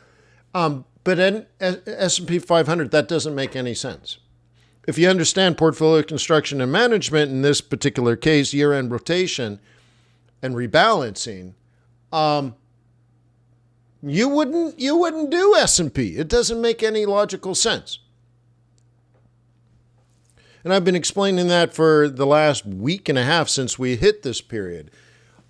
But in S&P 500, that doesn't make any sense. If you understand portfolio construction and management, in this particular case, year-end rotation and rebalancing, you wouldn't do S&P. It doesn't make any logical sense. And I've been explaining that for the last week and a half since we hit this period.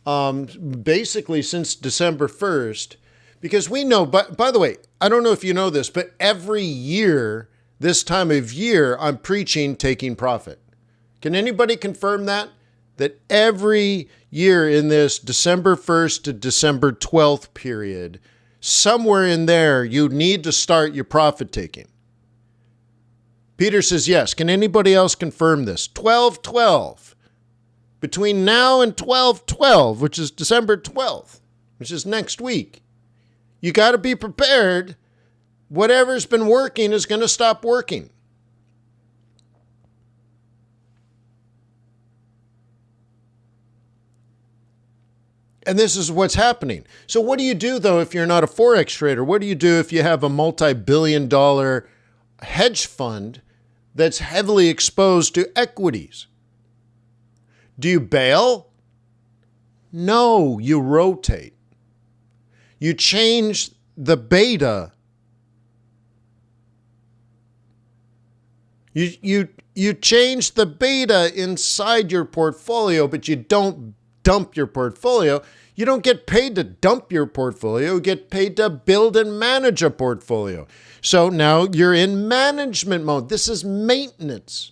Basically since December 1st, because we know, by the way, I don't know if you know this, but every year, this time of year, I'm preaching taking profit. Can anybody confirm that? That every year in this December 1st to December 12th period, somewhere in there, you need to start your profit taking. Peter says yes. Can anybody else confirm this? 12/12. Between now and 12/12, which is December 12th, which is next week, you got to be prepared. Whatever's been working is going to stop working. And this is what's happening. So what do you do, though, if you're not a Forex trader? What do you do if you have a multi-billion-dollar hedge fund that's heavily exposed to equities? Do you bail? No, you rotate. You change the beta. You change the beta inside your portfolio, but you don't dump your portfolio. You don't get paid to dump your portfolio. You get paid to build and manage a portfolio. So now you're in management mode. This is maintenance.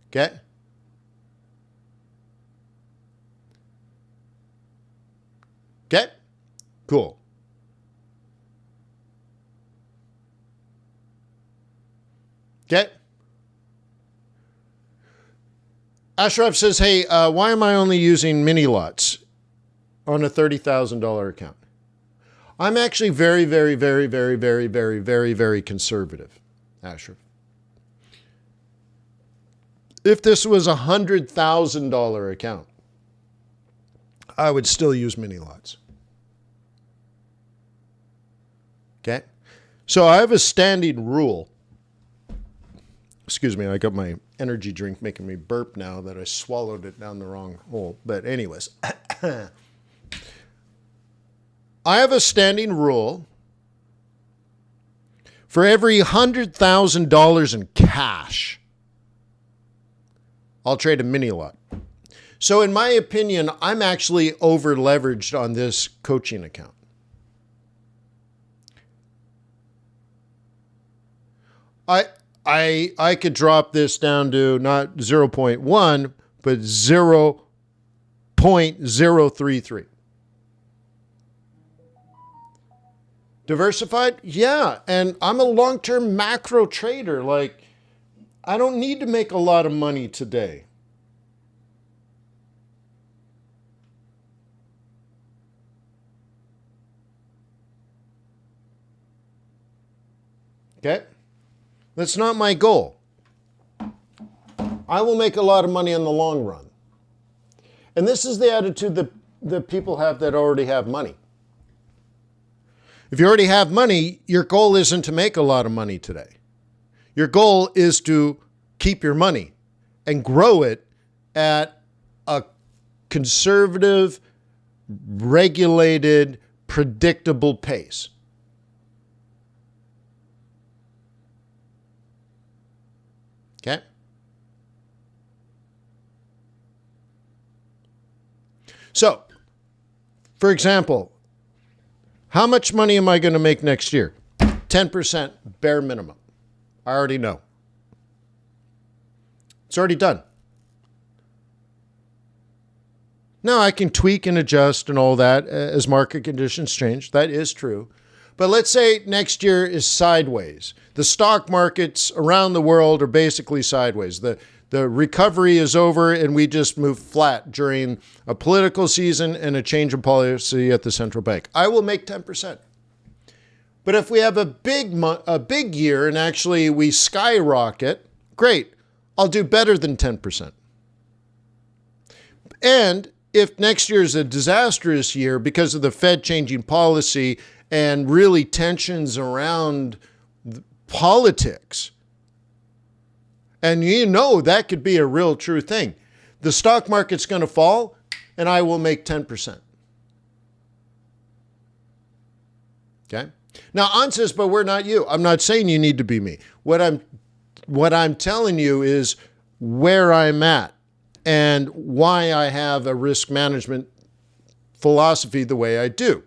Okay? Okay? Cool. Okay? Ashraf says, hey, why am I only using mini lots on a $30,000 account? I'm actually very, very, very, very, very, very, very, very conservative, Ashraf. If this was a $100,000 account, I would still use mini lots. Okay? So I have a standing rule. Excuse me, I got my energy drink making me burp now that I swallowed it down the wrong hole. But anyways, I have a standing rule. For every $100,000 in cash, I'll trade a mini lot. So in my opinion, I'm actually over leveraged on this coaching account. I could drop this down to not 0.1, but 0.033. Diversified? Yeah. And I'm a long-term macro trader. Like, I don't need to make a lot of money today. Okay? That's not my goal. I will make a lot of money in the long run. And this is the attitude that people have that already have money. If you already have money, your goal isn't to make a lot of money today. Your goal is to keep your money and grow it at a conservative, regulated, predictable pace. Okay? So, for example, how much money am I going to make next year? 10% bare minimum. I already know. It's already done. Now, I can tweak and adjust and all that as market conditions change. That is true. But let's say next year is sideways. The stock markets around the world are basically sideways. The recovery is over and we just move flat during a political season and a change in policy at the central bank. I will make 10%. But if we have a big year and actually we skyrocket, great. I'll do better than 10%. And if next year is a disastrous year because of the Fed changing policy and really tensions around politics, and you know that could be a real true thing, the stock market's going to fall and I will make 10%. Okay? Now, On says, but we're not you. I'm not saying you need to be me. What I'm telling you is where I'm at and why I have a risk management philosophy the way I do.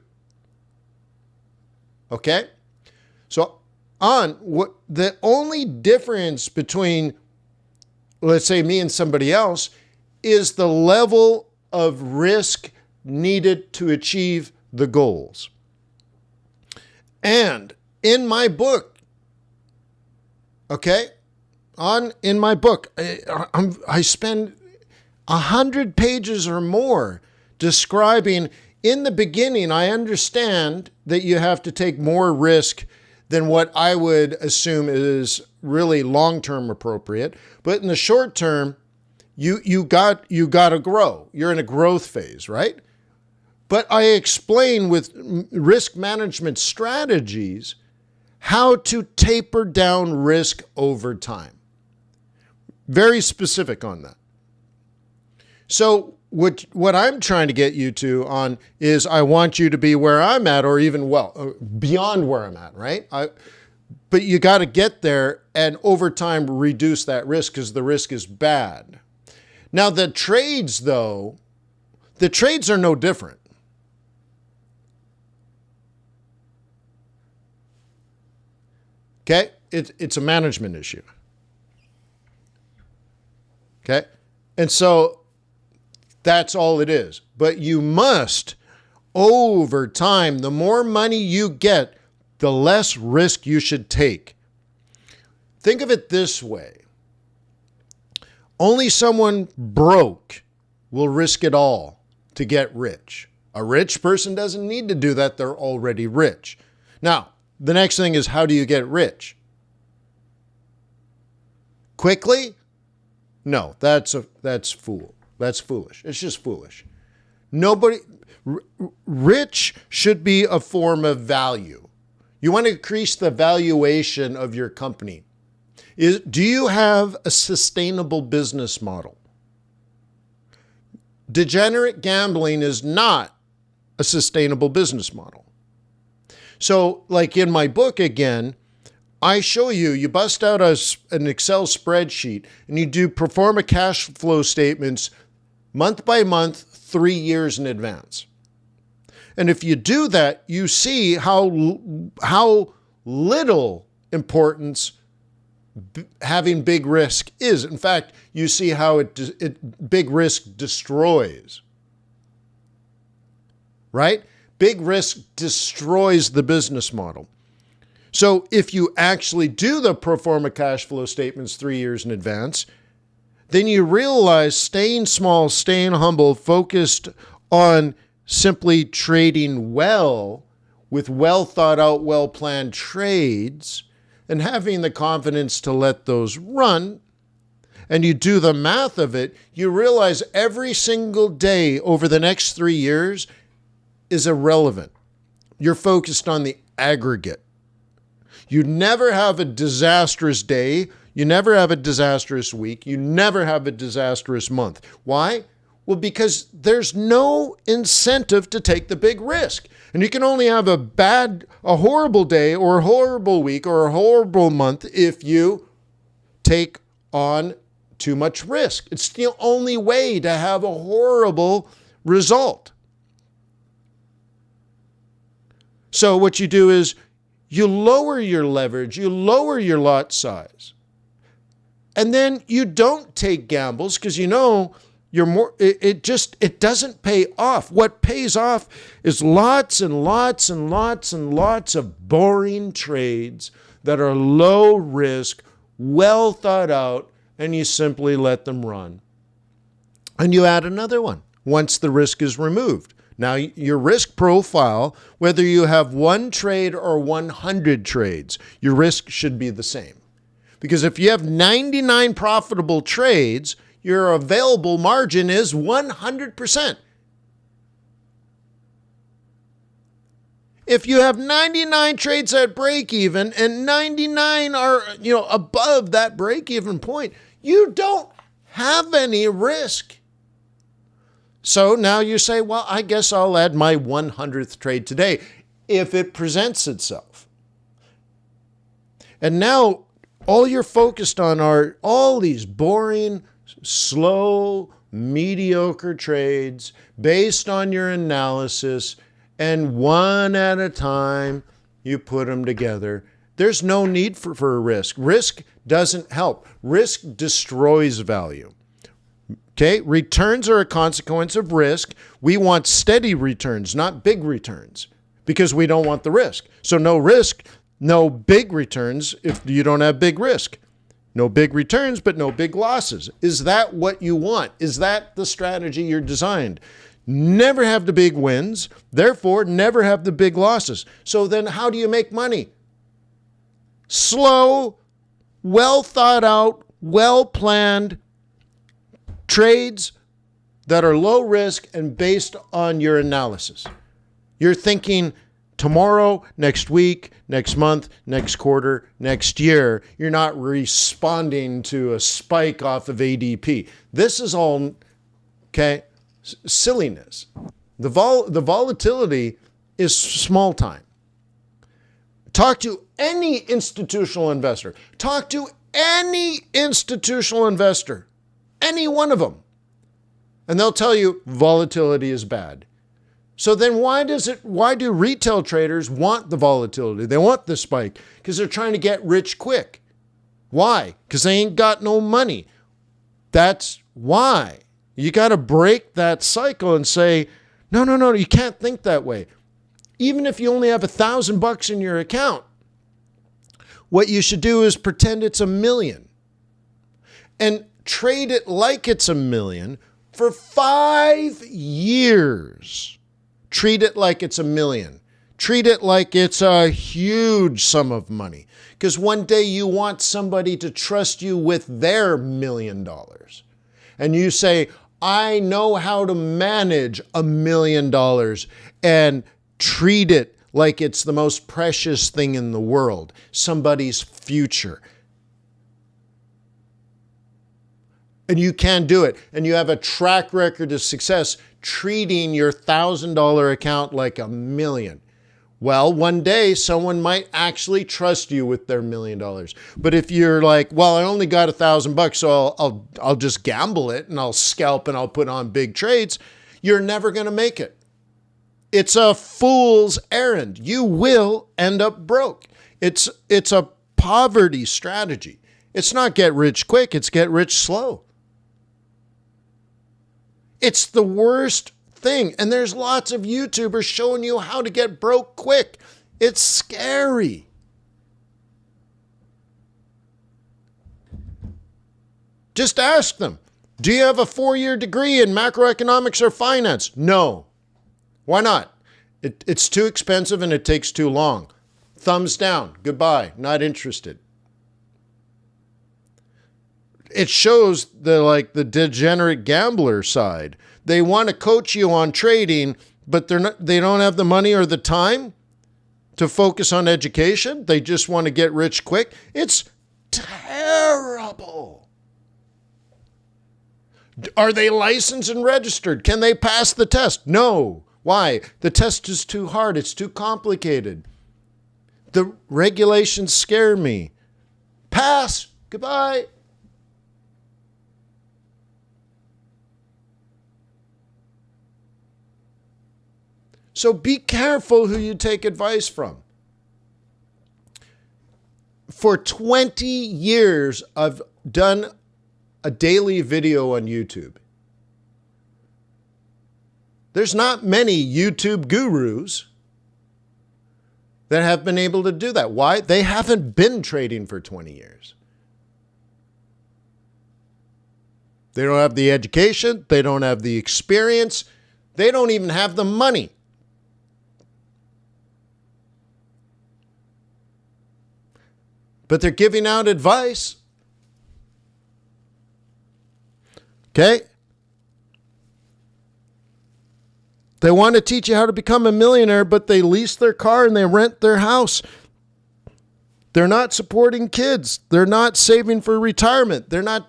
Okay? So, what the only difference between, let's say, me and somebody else is the level of risk needed to achieve the goals. And in my book, okay, in my book, I spend 100 pages or more describing, in the beginning, I understand that you have to take more risk than what I would assume is really long-term appropriate. But in the short term, you got to grow. You're in a growth phase, right? But I explain with risk management strategies how to taper down risk over time. Very specific on that. So what I'm trying to get you to on is I want you to be where I'm at, or even beyond where I'm at, right? But you got to get there and over time reduce that risk because the risk is bad. Now the trades though, the trades are no different. Okay? It's a management issue. Okay? And so that's all it is. But you must, over time, the more money you get, the less risk you should take. Think of it this way. Only someone broke will risk it all to get rich. A rich person doesn't need to do that. They're already rich. Now, the next thing is, how do you get rich? Quickly? No, that's foolish. It's just foolish. Rich should be a form of value. You want to increase the valuation of your company. Do you have a sustainable business model? Degenerate gambling is not a sustainable business model. So, like in my book again, I show you bust out an Excel spreadsheet and you do pro forma cash flow statements month by month, 3 years in advance. And if you do that, you see how little importance having big risk is. In fact, you see how big risk destroys. Right? Big risk destroys the business model. So if you actually do the pro forma cash flow statements 3 years in advance, then you realize staying small, staying humble, focused on simply trading well with well thought out, well planned trades and having the confidence to let those run, and you do the math of it, you realize every single day over the next 3 years is irrelevant. You're focused on the aggregate. You never have a disastrous day. You never have a disastrous week. You never have a disastrous month. Why? Well, because there's no incentive to take the big risk. And you can only have a horrible day or a horrible week or a horrible month if you take on too much risk. It's the only way to have a horrible result. So what you do is you lower your leverage, you lower your lot size. And then you don't take gambles because you know it doesn't pay off. What pays off is lots and lots and lots and lots of boring trades that are low risk, well thought out, and you simply let them run. And you add another one once the risk is removed. Now, your risk profile, whether you have one trade or 100 trades, your risk should be the same. Because if you have 99 profitable trades, your available margin is 100%. If you have 99 trades at break even and 99 are, above that break even point, you don't have any risk. So now you say, well, I guess I'll add my 100th trade today if it presents itself. And now all you're focused on are all these boring, slow, mediocre trades based on your analysis, and one at a time you put them together. There's no need for a risk. Risk doesn't help. Risk destroys value. Okay, returns are a consequence of risk. We want steady returns, not big returns, because we don't want the risk. So no risk, no big returns if you don't have big risk. No big returns, but no big losses. Is that what you want? Is that the strategy you're designed? Never have the big wins, therefore never have the big losses. So then how do you make money? Slow, well thought out, well planned trades that are low risk and based on your analysis. You're thinking tomorrow, next week, next month, next quarter, next year. You're not responding to a spike off of ADP. This is all, silliness. The volatility is small time. Talk to any institutional investor. Talk to any institutional investor. Any one of them. And they'll tell you volatility is bad. So then why do retail traders want the volatility? They want the spike because they're trying to get rich quick. Why? Because they ain't got no money. That's why. You got to break that cycle and say, no, you can't think that way. Even if you only have $1,000 in your account, what you should do is pretend it's $1 million. And trade it like it's $1 million for 5 years. Treat it like it's $1 million. Treat it like it's a huge sum of money. Because one day you want somebody to trust you with their $1 million. And you say, I know how to manage $1 million, and treat it like it's the most precious thing in the world, somebody's future. And you can do it. And you have a track record of success treating your $1,000 account like $1 million. Well, one day someone might actually trust you with their $1 million. But if you're like, well, I only got $1,000, so I'll just gamble it and I'll scalp and I'll put on big trades, you're never going to make it. It's a fool's errand. You will end up broke. It's a poverty strategy. It's not get rich quick, it's get rich slow. It's the worst thing. And there's lots of YouTubers showing you how to get broke quick. It's scary. Just ask them, do you have a 4-year degree in macroeconomics or finance? No. Why not? It's too expensive and it takes too long. Thumbs down. Goodbye. Not interested. It shows the degenerate gambler side. They want to coach you on trading, but they don't have the money or the time to focus on education. They just want to get rich quick. It's terrible. Are they licensed and registered? Can they pass the test? No. Why? The test is too hard. It's too complicated. The regulations scare me. Pass. Goodbye. So be careful who you take advice from. For 20 years, I've done a daily video on YouTube. There's not many YouTube gurus that have been able to do that. Why? They haven't been trading for 20 years. They don't have the education. They don't have the experience. They don't even have the money. But they're giving out advice. Okay? They want to teach you how to become a millionaire, but they lease their car and they rent their house. They're not supporting kids. They're not saving for retirement. They're not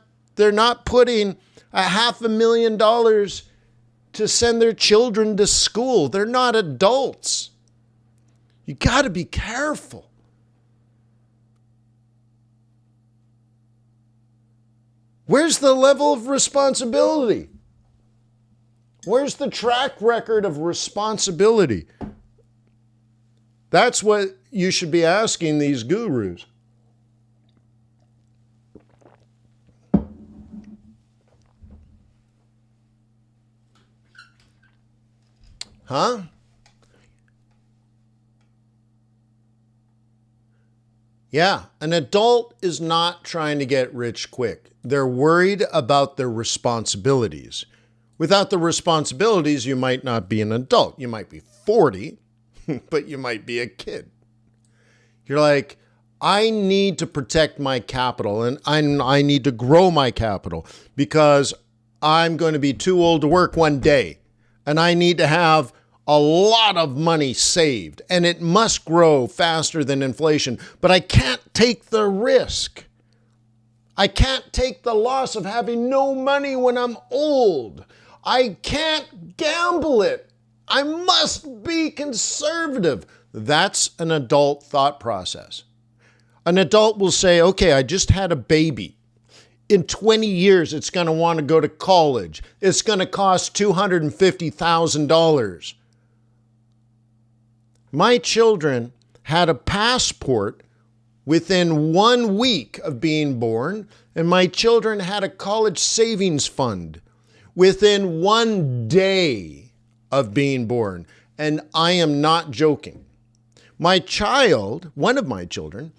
putting $500,000 to send their children to school. They're not adults. You got to be careful. Where's the level of responsibility? Where's the track record of responsibility? That's what you should be asking these gurus. Huh? Yeah, an adult is not trying to get rich quick. They're worried about their responsibilities. Without the responsibilities, you might not be an adult. You might be 40, but you might be a kid. You're like, I need to protect my capital and I need to grow my capital because I'm going to be too old to work one day and I need to have a lot of money saved and it must grow faster than inflation, but I can't take the risk. I can't take the loss of having no money when I'm old. I can't gamble it. I must be conservative. That's an adult thought process. An adult will say, okay, I just had a baby. In 20 years, it's going to want to go to college. It's going to cost $250,000. My children had a passport within 1 week of being born, and my children had a college savings fund within 1 day of being born. And I am not joking. My child, one of my children,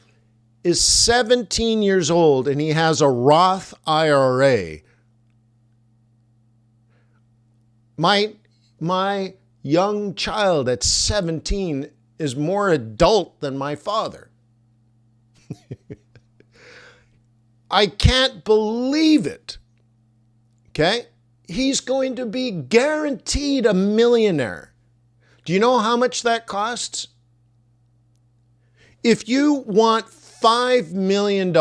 is 17 years old and he has a Roth IRA. My young child at 17 is more adult than my father. I can't believe it. Okay? He's going to be guaranteed a millionaire. Do you know how much that costs? If you want $5 million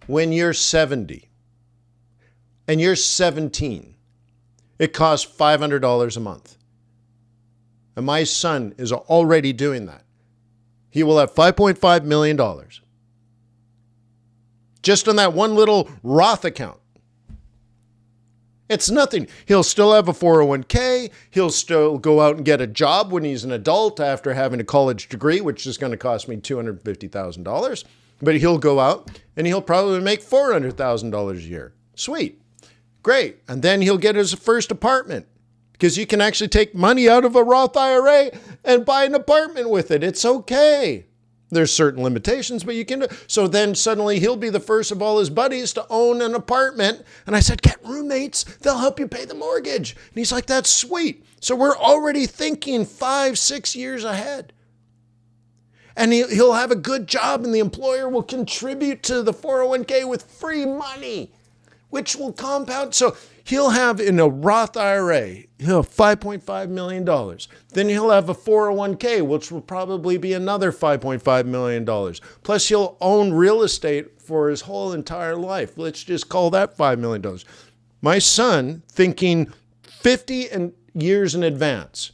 when you're 70 and you're 17, it costs $500 a month. And my son is already doing that. He will have $5.5 million just on that one little Roth account. It's nothing. He'll still have a 401k. He'll still go out and get a job when he's an adult after having a college degree, which is going to cost me $250,000. But he'll go out and he'll probably make $400,000 a year. Sweet. Great. And then he'll get his first apartment because you can actually take money out of a Roth IRA and buy an apartment with it. It's okay. There's certain limitations, but you can. So then suddenly he'll be the first of all his buddies to own an apartment. And I said, get roommates. They'll help you pay the mortgage. And he's like, that's sweet. So we're already thinking 5-6 years ahead. And he'll have a good job and the employer will contribute to the 401k with free money. which will compound. So he'll have in a Roth IRA, he'll have $5.5 million. Then he'll have a 401k, which will probably be another $5.5 million. Plus he'll own real estate for his whole entire life. Let's just call that $5 million. My son, thinking 50 years in advance,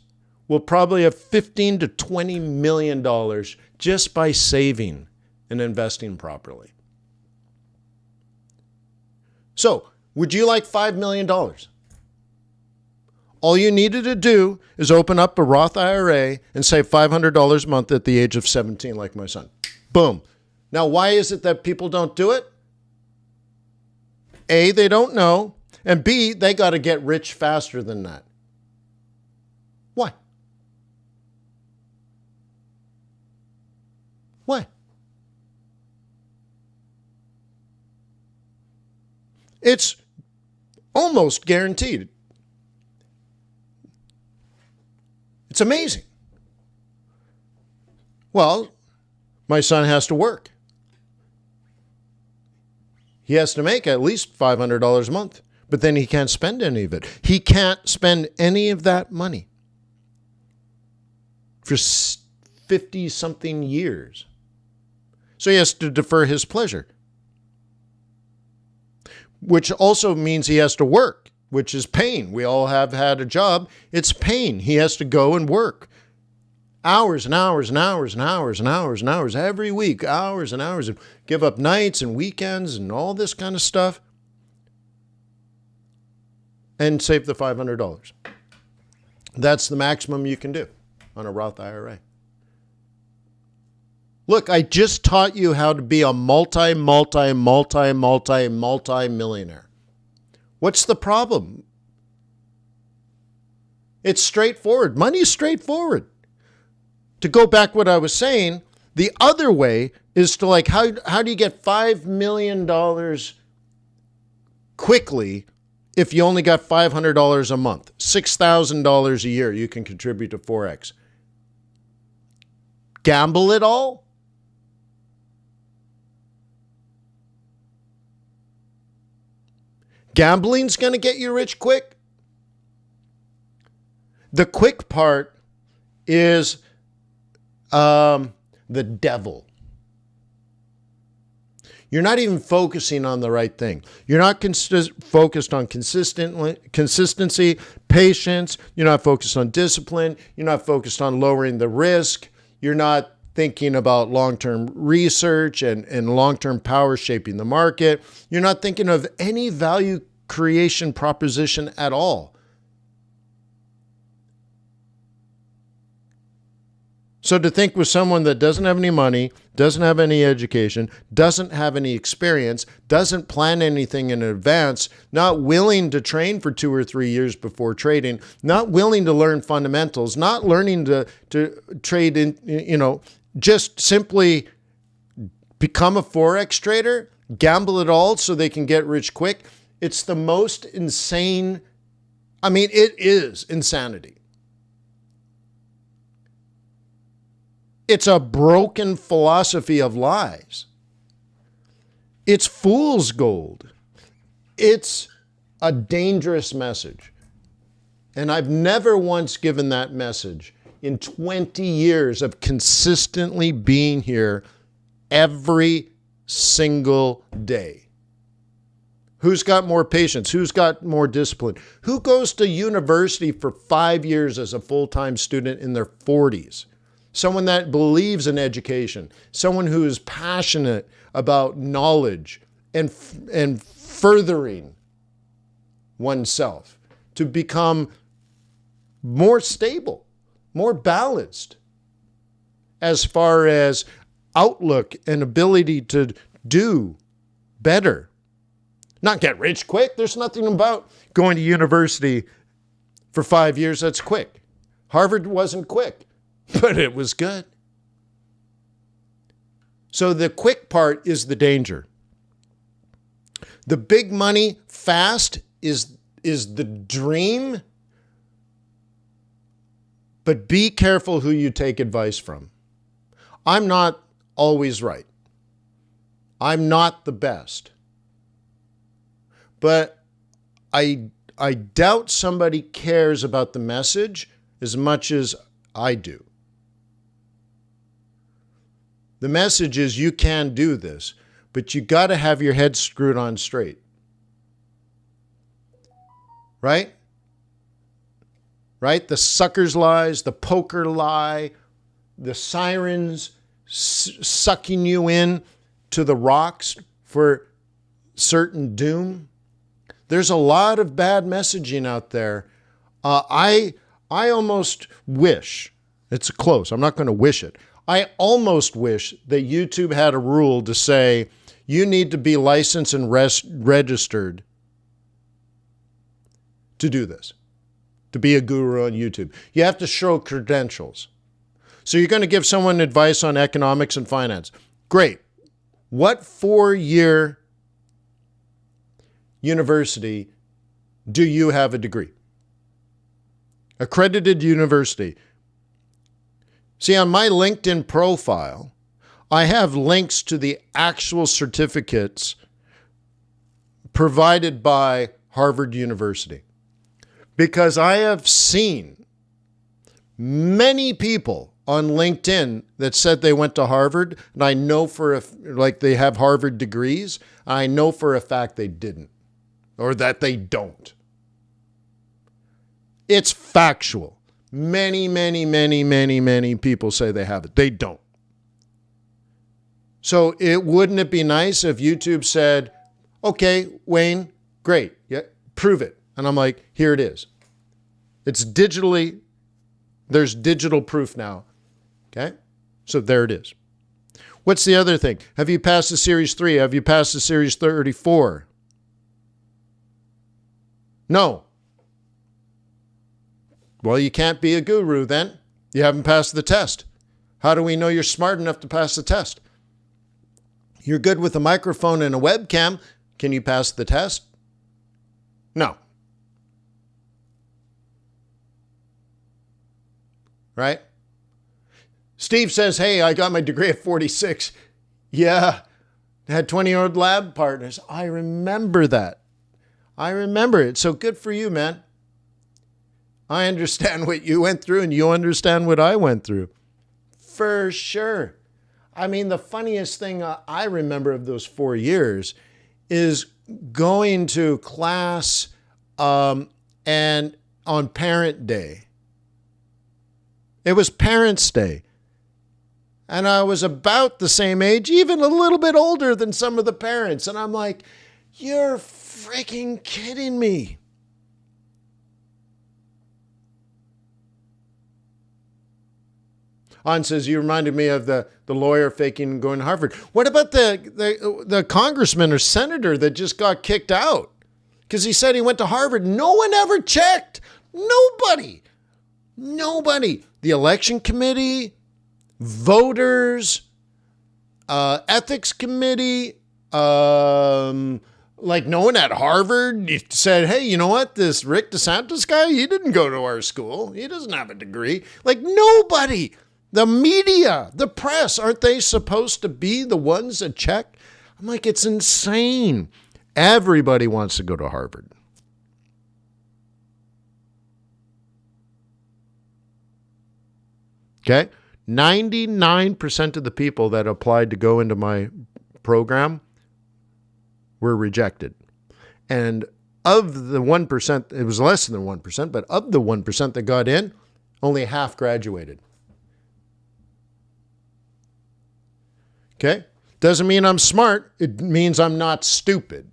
will probably have $15 to $20 million just by saving and investing properly. So, would you like $5 million? All you needed to do is open up a Roth IRA and save $500 a month at the age of 17, like my son. Boom. Now, why is it that people don't do it? A, they don't know. And B, they got to get rich faster than that. Why? Why? It's almost guaranteed. It's amazing. Well, my son has to work. He has to make at least $500 a month, but then he can't spend any of it. He can't spend any of that money for 50-something years. So he has to defer his pleasure, which also means he has to work, which is pain. We all have had a job. It's pain. He has to go and work hours and hours and hours and hours and hours and hours every week, hours and hours, and give up nights and weekends and all this kind of stuff and save the $500. That's the maximum you can do on a Roth IRA. Look, I just taught you how to be a multi-millionaire. What's the problem? It's straightforward. Money is straightforward. To go back what I was saying, the other way is to how do you get $5 million quickly if you only got $500 a month? $6,000 a year you can contribute to Forex. Gamble it all? Gambling's going to get you rich quick? The quick part is the devil. You're not even focusing on the right thing. You're not focused on consistency, patience. You're not focused on discipline. You're not focused on lowering the risk. You're not thinking about long-term research and long-term power shaping the market. You're not thinking of any value creation proposition at all. So to think with someone that doesn't have any money, doesn't have any education, doesn't have any experience, doesn't plan anything in advance, not willing to train for 2 or 3 years before trading, not willing to learn fundamentals, not learning to trade in, just simply become a Forex trader, gamble it all so they can get rich quick. It's the most insane. It is insanity. It's a broken philosophy of lies. It's fool's gold. It's a dangerous message. And I've never once given that message in 20 years of consistently being here every single day. Who's got more patience? Who's got more discipline? Who goes to university for 5 years as a full-time student in their 40s? Someone that believes in education, someone who is passionate about knowledge and furthering oneself to become more stable, more balanced as far as outlook and ability to do better. Not get rich quick. There's nothing about going to university for 5 years that's quick. Harvard wasn't quick, but it was good. So the quick part is the danger. The big money fast is the dream, but be careful who you take advice from. I'm not always right. I'm not the best. but I doubt somebody cares about the message as much as I do. The message is you can do this, but you got to have your head screwed on straight. Right? Right? The sucker's lies, the poker lie, the sirens sucking you in to the rocks for certain doom. There's a lot of bad messaging out there. I almost wish, it's close, I'm not going to wish it. I almost wish that YouTube had a rule to say you need to be licensed and registered to do this, to be a guru on YouTube. You have to show credentials. So you're going to give someone advice on economics and finance. Great. What 4-year university do you have a degree? Accredited university. See, on my LinkedIn profile, I have links to the actual certificates provided by Harvard University. Because I have seen many people on LinkedIn that said they went to Harvard, and I know they have Harvard degrees. I know for a fact they didn't, or that they don't. It's factual. Many people say they have it. They don't. So wouldn't it be nice if YouTube said, okay, Wayne, great, yeah, prove it. And I'm like, here it is. It's digitally, there's digital proof now. Okay? So there it is. What's the other thing? Have you passed the Series 3? Have you passed the Series 34? No. Well, you can't be a guru then. You haven't passed the test. How do we know you're smart enough to pass the test? You're good with a microphone and a webcam. Can you pass the test? No. Right? Steve says, hey, I got my degree at 46. Yeah. I had 20-year lab partners. I remember that. I remember it. So good for you, man. I understand what you went through and you understand what I went through. For sure. I mean, the funniest thing I remember of those 4 years is going to class and on Parent Day. It was Parents' Day. And I was about the same age, even a little bit older than some of the parents. And I'm like, you're freaking kidding me. On says, you reminded me of the lawyer faking going to Harvard. What about the congressman or senator that just got kicked out? Because he said he went to Harvard. No one ever checked. Nobody. The election committee, voters, ethics committee, like no one at Harvard said, hey, you know what? This Rick DeSantis guy, he didn't go to our school. He doesn't have a degree. Like nobody. The media, the press, aren't they supposed to be the ones that check? I'm like, it's insane. Everybody wants to go to Harvard. Okay? 99% of the people that applied to go into my program were rejected. And of the 1%, it was less than 1%, but of the 1% that got in, only half graduated. Okay? Doesn't mean I'm smart. It means I'm not stupid.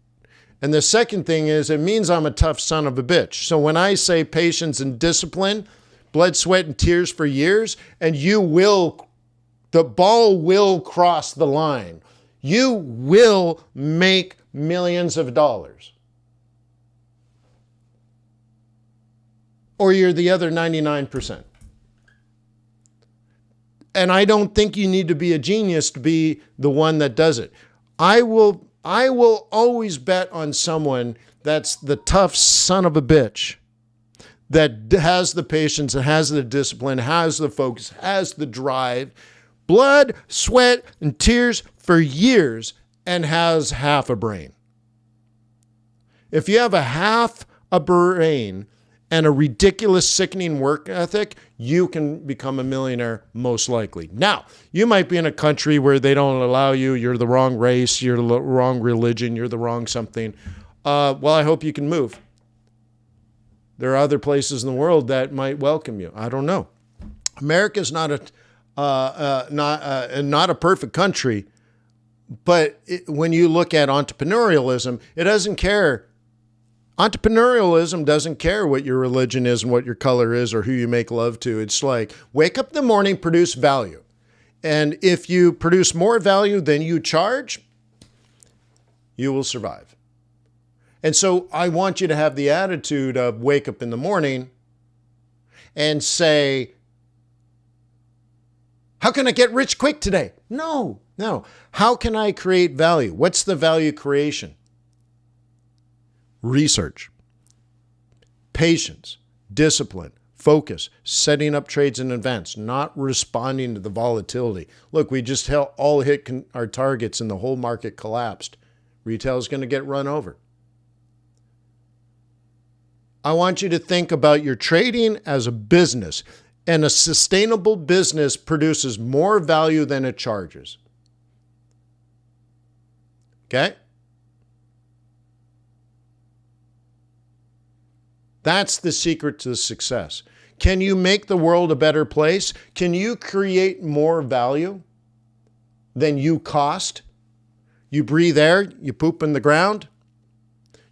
And the second thing is it means I'm a tough son of a bitch. So when I say patience and discipline, blood, sweat, and tears for years, and the ball will cross the line. You will make millions of dollars. Or you're the other 99%. And I don't think you need to be a genius to be the one that does it. I will always bet on someone that's the tough son of a bitch that has the patience, that has the discipline, has the focus, has the drive, blood, sweat, and tears for years, and has half a brain. If you have a half a brain and a ridiculous, sickening work ethic, you can become a millionaire most likely. Now, you might be in a country where they don't allow you, you're the wrong race, you're the wrong religion, you're the wrong something. Well, I hope you can move. There are other places in the world that might welcome you. I don't know. America's not a perfect country, but when you look at entrepreneurialism, it doesn't care. Entrepreneurialism doesn't care what your religion is and what your color is or who you make love to. It's like, wake up in the morning, produce value. And if you produce more value than you charge, you will survive. And so I want you to have the attitude of wake up in the morning and say, how can I get rich quick today? No. How can I create value? What's the value creation? Research, patience, discipline, focus, setting up trades in advance, not responding to the volatility. Look, we just all hit our targets and the whole market collapsed. Retail is going to get run over. I want you to think about your trading as a business, and a sustainable business produces more value than it charges. Okay? That's the secret to success. Can you make the world a better place? Can you create more value than you cost? You breathe air, you poop in the ground.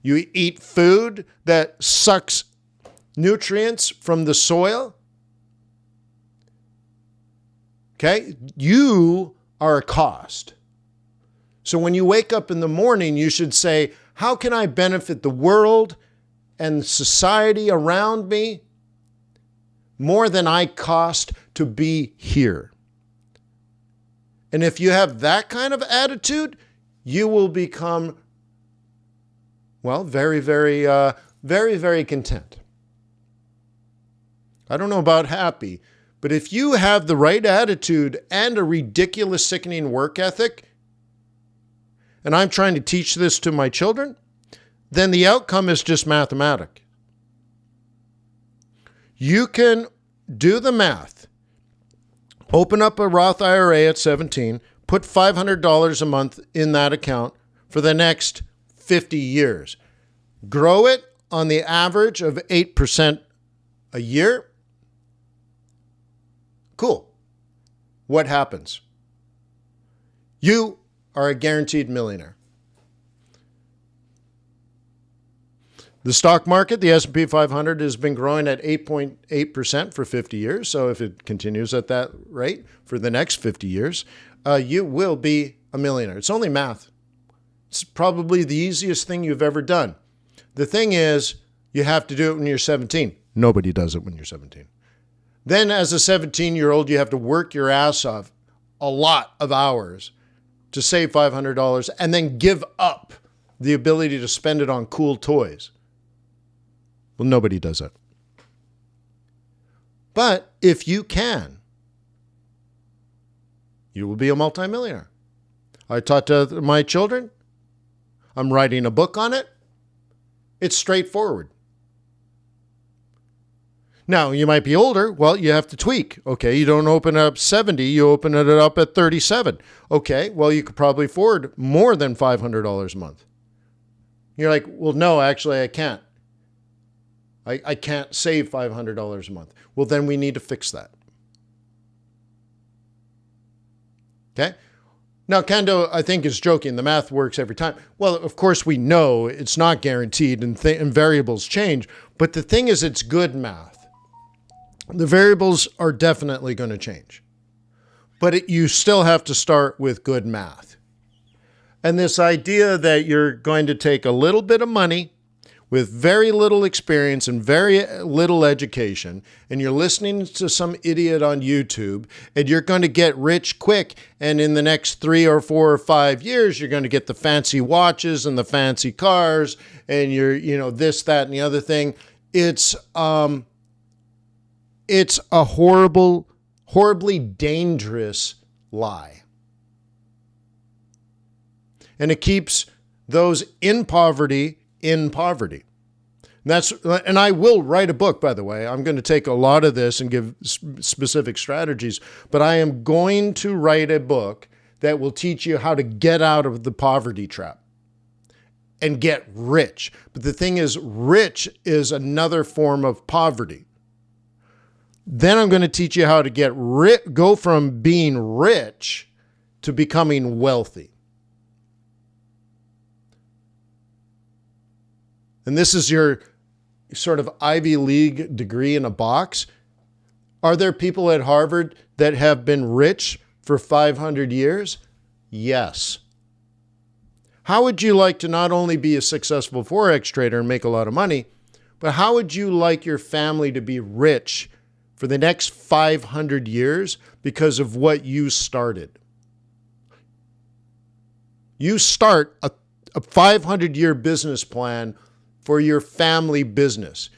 You eat food that sucks nutrients from the soil. Okay? You are a cost. So when you wake up in the morning, you should say, how can I benefit the world and society around me more than I cost to be here? And if you have that kind of attitude, you will become, well, very, very content. I don't know about happy, but if you have the right attitude and a ridiculous, sickening work ethic, and I'm trying to teach this to my children, then the outcome is just mathematic. You can do the math. Open up a Roth IRA at 17, put $500 a month in that account for the next 50 years. Grow it on the average of 8% a year. Cool. What happens? You are a guaranteed millionaire. The stock market, the SP500, has been growing at 8.8% for 50 years. So if it continues at that rate for the next 50 years, you will be a millionaire. It's only math. It's probably the easiest thing you've ever done. The thing is, you have to do it when you're 17. Nobody does it when you're 17. Then as a 17-year-old, you have to work your ass off a lot of hours to save $500 and then give up the ability to spend it on cool toys. Well, nobody does that. But if you can, you will be a multimillionaire. I taught to my children. I'm writing a book on it. It's straightforward. Now, you might be older. Well, you have to tweak. Okay, you don't open it up 70, you open it up at 37. Okay, well, you could probably afford more than $500 a month. You're like, well, no, actually, I can't. I can't save $500 a month. Well, then we need to fix that. Okay? Now, Kando, I think, is joking. The math works every time. Well, of course, we know it's not guaranteed and variables change. But the thing is, it's good math. The variables are definitely going to change. But you still have to start with good math. And this idea that you're going to take a little bit of money with very little experience and very little education, and you're listening to some idiot on YouTube, and you're going to get rich quick, and in the next 3 or 4 or 5 years, you're going to get the fancy watches and the fancy cars, and you're, this, that, and the other thing. It's a horribly dangerous lie. And it keeps those in poverty in poverty. And I will write a book, by the way. I'm going to take a lot of this and give specific strategies, but I am going to write a book that will teach you how to get out of the poverty trap and get rich. But the thing is, rich is another form of poverty. Then I'm going to teach you how to go from being rich to becoming wealthy. And this is your sort of Ivy League degree in a box. Are there people at Harvard that have been rich for 500 years? Yes. How would you like to not only be a successful Forex trader and make a lot of money, but how would you like your family to be rich for the next 500 years because of what you started? You start a 500-year business plan for your family business.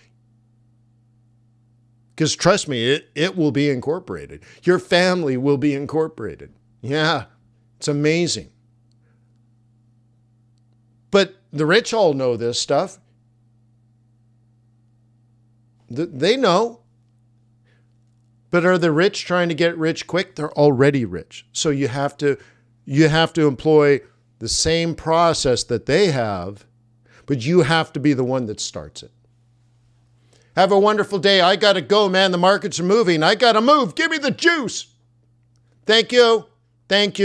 Because trust me, it will be incorporated. Your family will be incorporated. Yeah, it's amazing. But the rich all know this stuff. They know. But are the rich trying to get rich quick? They're already rich. So you have to employ the same process that they have, but you have to be the one that starts it. Have a wonderful day. I got to go, man. The markets are moving. I got to move. Give me the juice. Thank you. Thank you.